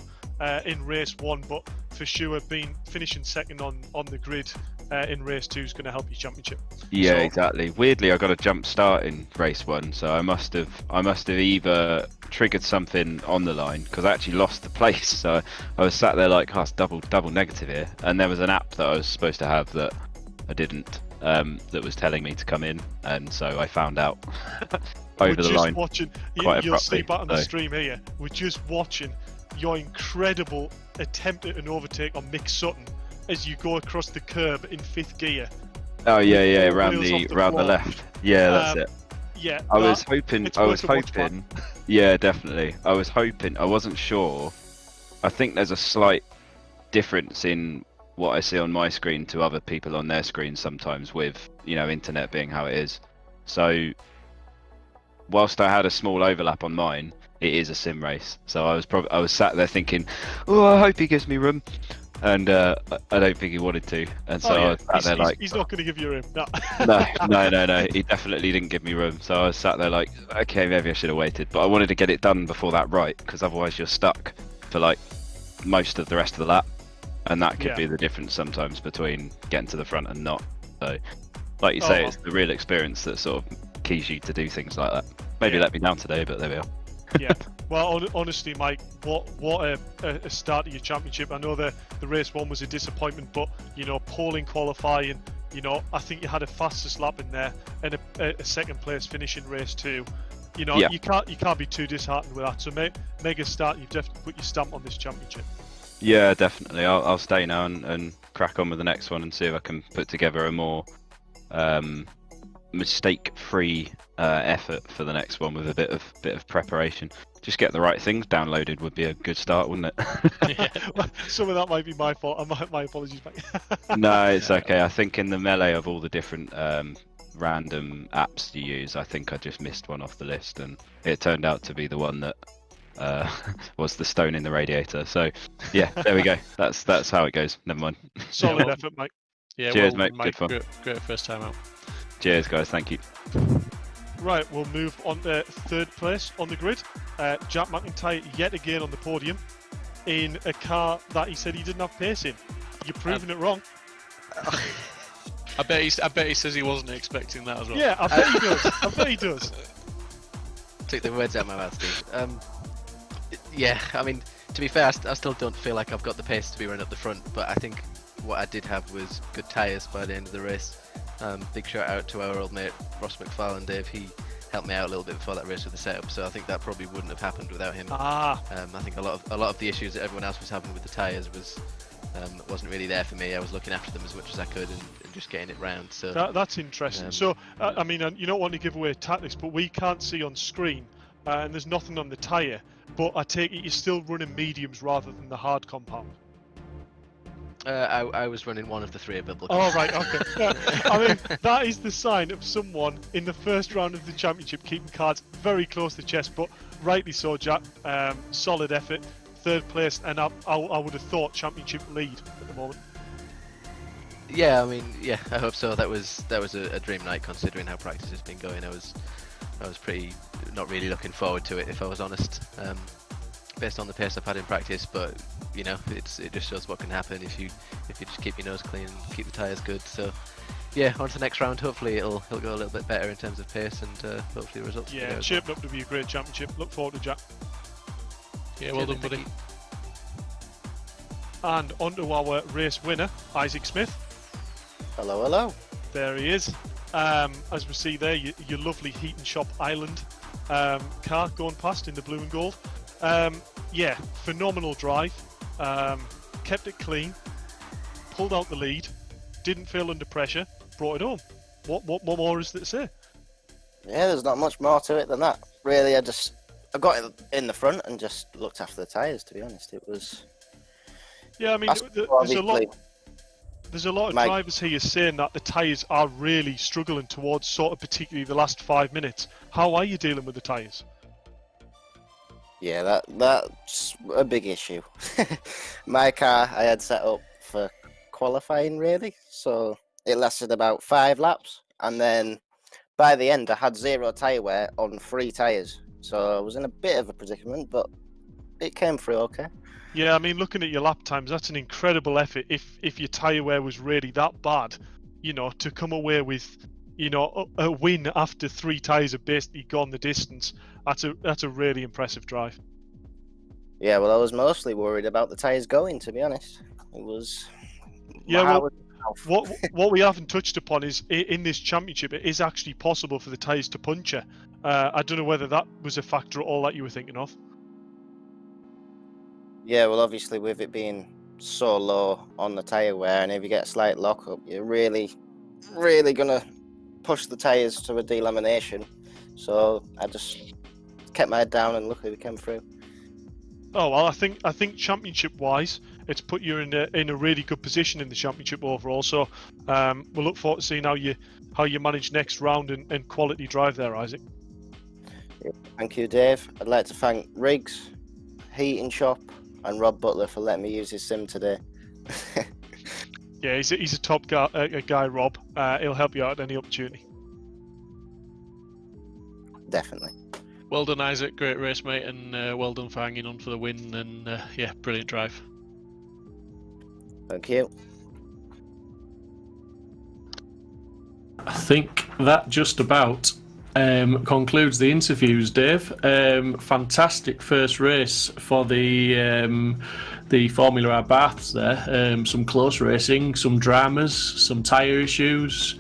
in race 1, but for sure, finishing second on the grid in race 2 is going to help your championship. Yeah, So, exactly. Weirdly, I got a jump start in race 1, so I must have either triggered something on the line, because I actually lost the place. So I was sat there like, oh, it's double negative here, and there was an app that I was supposed to have that I didn't, that was telling me to come in, and so I found out over the line. Watching, quite you'll see abruptly, back on the so. stream here. We're just watching your incredible attempt at an overtake on Mick Sutton as you go across the curb in 5th gear. Oh yeah, All around wheels the off the left. Yeah, that's it. Yeah, I was hoping. watch back. Yeah, definitely. I was hoping. I wasn't sure. I think there's a slight difference in what I see on my screen to other people on their screen sometimes, with, you know, internet being how it is. So whilst I had a small overlap on mine, it is a sim race. So I was sat there thinking, oh, I hope he gives me room, and I don't think he wanted to, and so I was sat there like, he's not going to give you room. No. no, he definitely didn't give me room. So I was sat there like, okay, maybe I should have waited, but I wanted to get it done before that, right? Because otherwise you're stuck for like most of the rest of the lap, and that could be the difference sometimes between getting to the front and not. So, like you say, it's the real experience that sort of keys you to do things like that. Maybe let me down today, but there we are. Yeah. Well, honestly, Mike, what a start to your championship. I know the race 1 was a disappointment, but, you know, polling, qualifying, you know, I think you had a fastest lap in there and a second place finish in race 2. You know, you can't be too disheartened with that. So mega start. You've definitely put your stamp on this championship. Yeah, definitely. I'll stay now and crack on with the next one and see if I can put together a more mistake-free effort for the next one with a bit of preparation. Just get the right things downloaded would be a good start, wouldn't it? Well, some of that might be my fault. My apologies, Mike. No, it's okay. I think in the melee of all the different random apps you use, I think I just missed one off the list, and it turned out to be the one that was the stone in the radiator. So yeah, there we go. That's how it goes. Never mind. Solid effort, Mike. Yeah, Cheers, well, mate. Good fun. Great first time out. Cheers, guys. Thank you. Right, we'll move on to 3rd place on the grid. Jack McIntyre yet again on the podium in a car that he said he didn't have pace in. You're proving it wrong. I bet he says he wasn't expecting that as well. Yeah, I bet he does. I bet he does. Took the words out of my mouth, Steve. Yeah, I mean, to be fair, I still don't feel like I've got the pace to be running up the front, but I think what I did have was good tyres by the end of the race. Big shout out to our old mate Ross McFarlane, Dave. He helped me out a little bit before that race with the setup, so I think that probably wouldn't have happened without him. I think a lot of the issues that everyone else was having with the tyres wasn't really there for me. I was looking after them as much as I could and just getting it round. So that's interesting. So I mean, you don't want to give away tactics, but we can't see on screen, and there's nothing on the tyre. But I take it you're still running mediums rather than the hard compound. I was running one of the 3 available. Oh, right, okay. I mean, that is the sign of someone in the first round of the championship keeping cards very close to the chest, but rightly so, Jack. Solid effort, 3rd place, and I would have thought championship lead at the moment. Yeah, I mean, yeah, I hope so. That was a dream night considering how practice has been going. I was pretty not really looking forward to it, if I was honest, based on the pace I've had in practice. But you know, it just shows what can happen if you just keep your nose clean and keep the tyres good. So yeah, on to the next round. Hopefully it'll go a little bit better in terms of pace and hopefully the results. Yeah, shaping up to be a great championship. Look forward to Jack. Yeah, well done, buddy. And on to our race winner, Isaac Smith. Hello, hello. There he is. As we see there, your lovely Heaton Shop Island car going past in the blue and gold. Yeah, phenomenal drive. Kept it clean, pulled out the lead, didn't feel under pressure, brought it home. What more is there to say? Yeah, there's not much more to it than that. Really, I got it in the front and just looked after the tyres, to be honest. It was... Yeah, I mean, there's a lot... There's a lot of Mike. drivers here saying that the tyres are really struggling towards sort of particularly the last 5 minutes. How are you dealing with the tyres? Yeah, that's a big issue. My car I had set up for qualifying, really, so it lasted about 5 laps, and then by the end I had 0 tyre wear on 3 tyres, so I was in a bit of a predicament, but it came through okay. Yeah, I mean, looking at your lap times, that's an incredible effort. If your tyre wear was really that bad, you know, to come away with, you know, a win after 3 tyres have basically gone the distance, that's a really impressive drive. Yeah, well, I was mostly worried about the tyres going, to be honest. It was... Yeah, my well, heart what we haven't touched upon is in this championship, it is actually possible for the tyres to puncture. I don't know whether that was a factor at all that you were thinking of. Yeah, well, obviously, with it being so low on the tyre wear, and if you get a slight lock-up, you're really going to push the tyres to a delamination. So I just kept my head down, and luckily we came through. Oh well, I think championship-wise, it's put you in a really good position in the championship overall. So we'll look forward to seeing how you manage next round and quality drive there, Isaac. Yeah, thank you, Dave. I'd like to thank Riggs, Heating Shop, and Rob Butler for letting me use his sim today. Yeah, he's a top guy, Rob. He'll help you out at any opportunity. Definitely. Well done, Isaac. Great race, mate, and well done for hanging on for the win. And yeah, brilliant drive. Thank you. I think that just about concludes the interviews, Dave. Fantastic first race for the Formula R Baths there. Some close racing, some dramas, some tyre issues,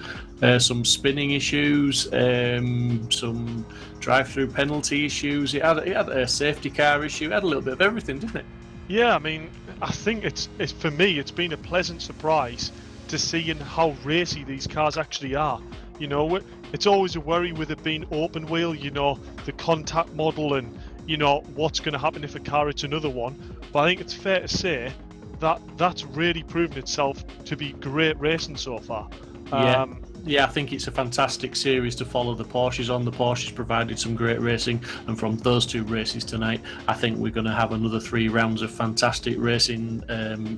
some spinning issues, some drive-through penalty issues. It had a safety car issue. It had a little bit of everything, didn't it? Yeah, I mean, I think it's for me, it's been a pleasant surprise to seeing how racy these cars actually are. You know, it's always a worry with it being open wheel, you know, the contact model and, you know, what's going to happen if a car hits another one. But I think it's fair to say that that's really proven itself to be great racing so far. Yeah, I think it's a fantastic series to follow the Porsches on. The Porsches provided some great racing, and from those 2 races tonight, I think we're going to have another 3 rounds of fantastic racing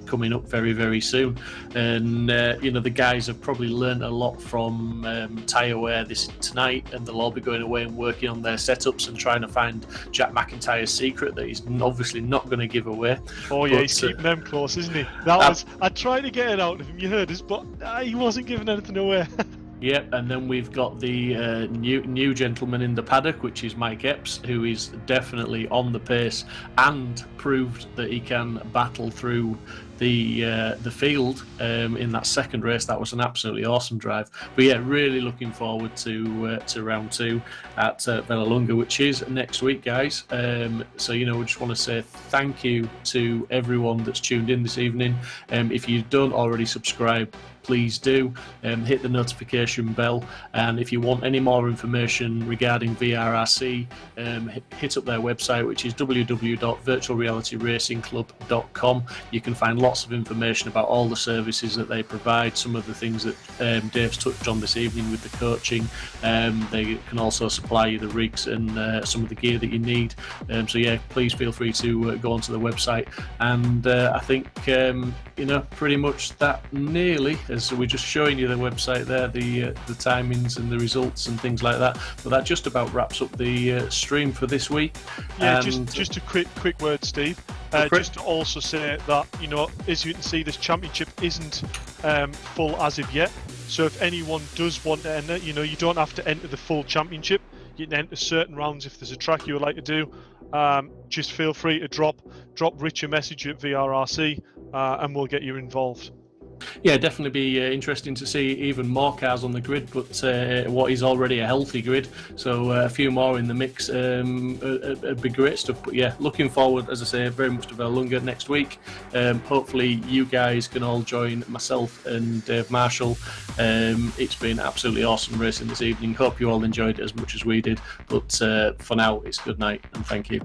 coming up very, very soon. And you know, the guys have probably learned a lot from tyre wear tonight, and they'll all be going away and working on their setups and trying to find Jack McIntyre's secret that he's obviously not going to give away. Oh yeah, he's keeping them close, isn't he? I tried to get it out of him, you heard us, but he wasn't giving anything away. Yep, and then we've got the new gentleman in the paddock, which is Mike Epps, who is definitely on the pace and proved that he can battle through the field in that second race. That was an absolutely awesome drive. But yeah, really looking forward to round 2 at Vallelunga, which is next week, guys. So you know, we just want to say thank you to everyone that's tuned in this evening. If you don't already subscribe, please do hit the notification bell, and if you want any more information regarding VRRC, hit up their website, which is www.virtualrealityracingclub.com. You can find lots of information about all the services that they provide, some of the things that Dave's touched on this evening with the coaching. They can also supply you the rigs and some of the gear that you need. So yeah, please feel free to go onto the website, and I think you know, pretty much that nearly, as we're just showing you the website there, the timings and the results and things like that. But that just about wraps up the stream for this week. Yeah, and just a quick word, Steve. Just to also say that, you know, as you can see, this championship isn't full as of yet. So if anyone does want to enter, you know, you don't have to enter the full championship. You can enter certain rounds if there's a track you would like to do. Just feel free to drop Rich a message at VRRC, and we'll get you involved. Yeah, definitely be interesting to see even more cars on the grid, but what is already a healthy grid. So a few more in the mix would be great stuff. But yeah, looking forward, as I say, very much to Vallelunga next week. Hopefully you guys can all join myself and Dave Marshall. It's been absolutely awesome racing this evening. Hope you all enjoyed it as much as we did. But for now, it's good night and thank you.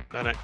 Good night.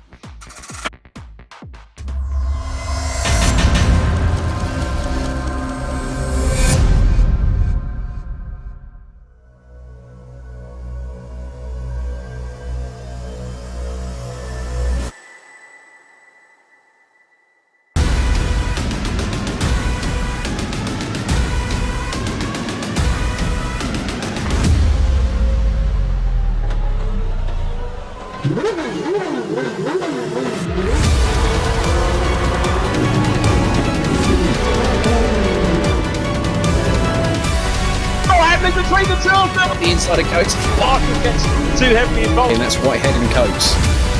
the inside of Coates. Barker gets too heavily involved. And that's Whitehead and Coates.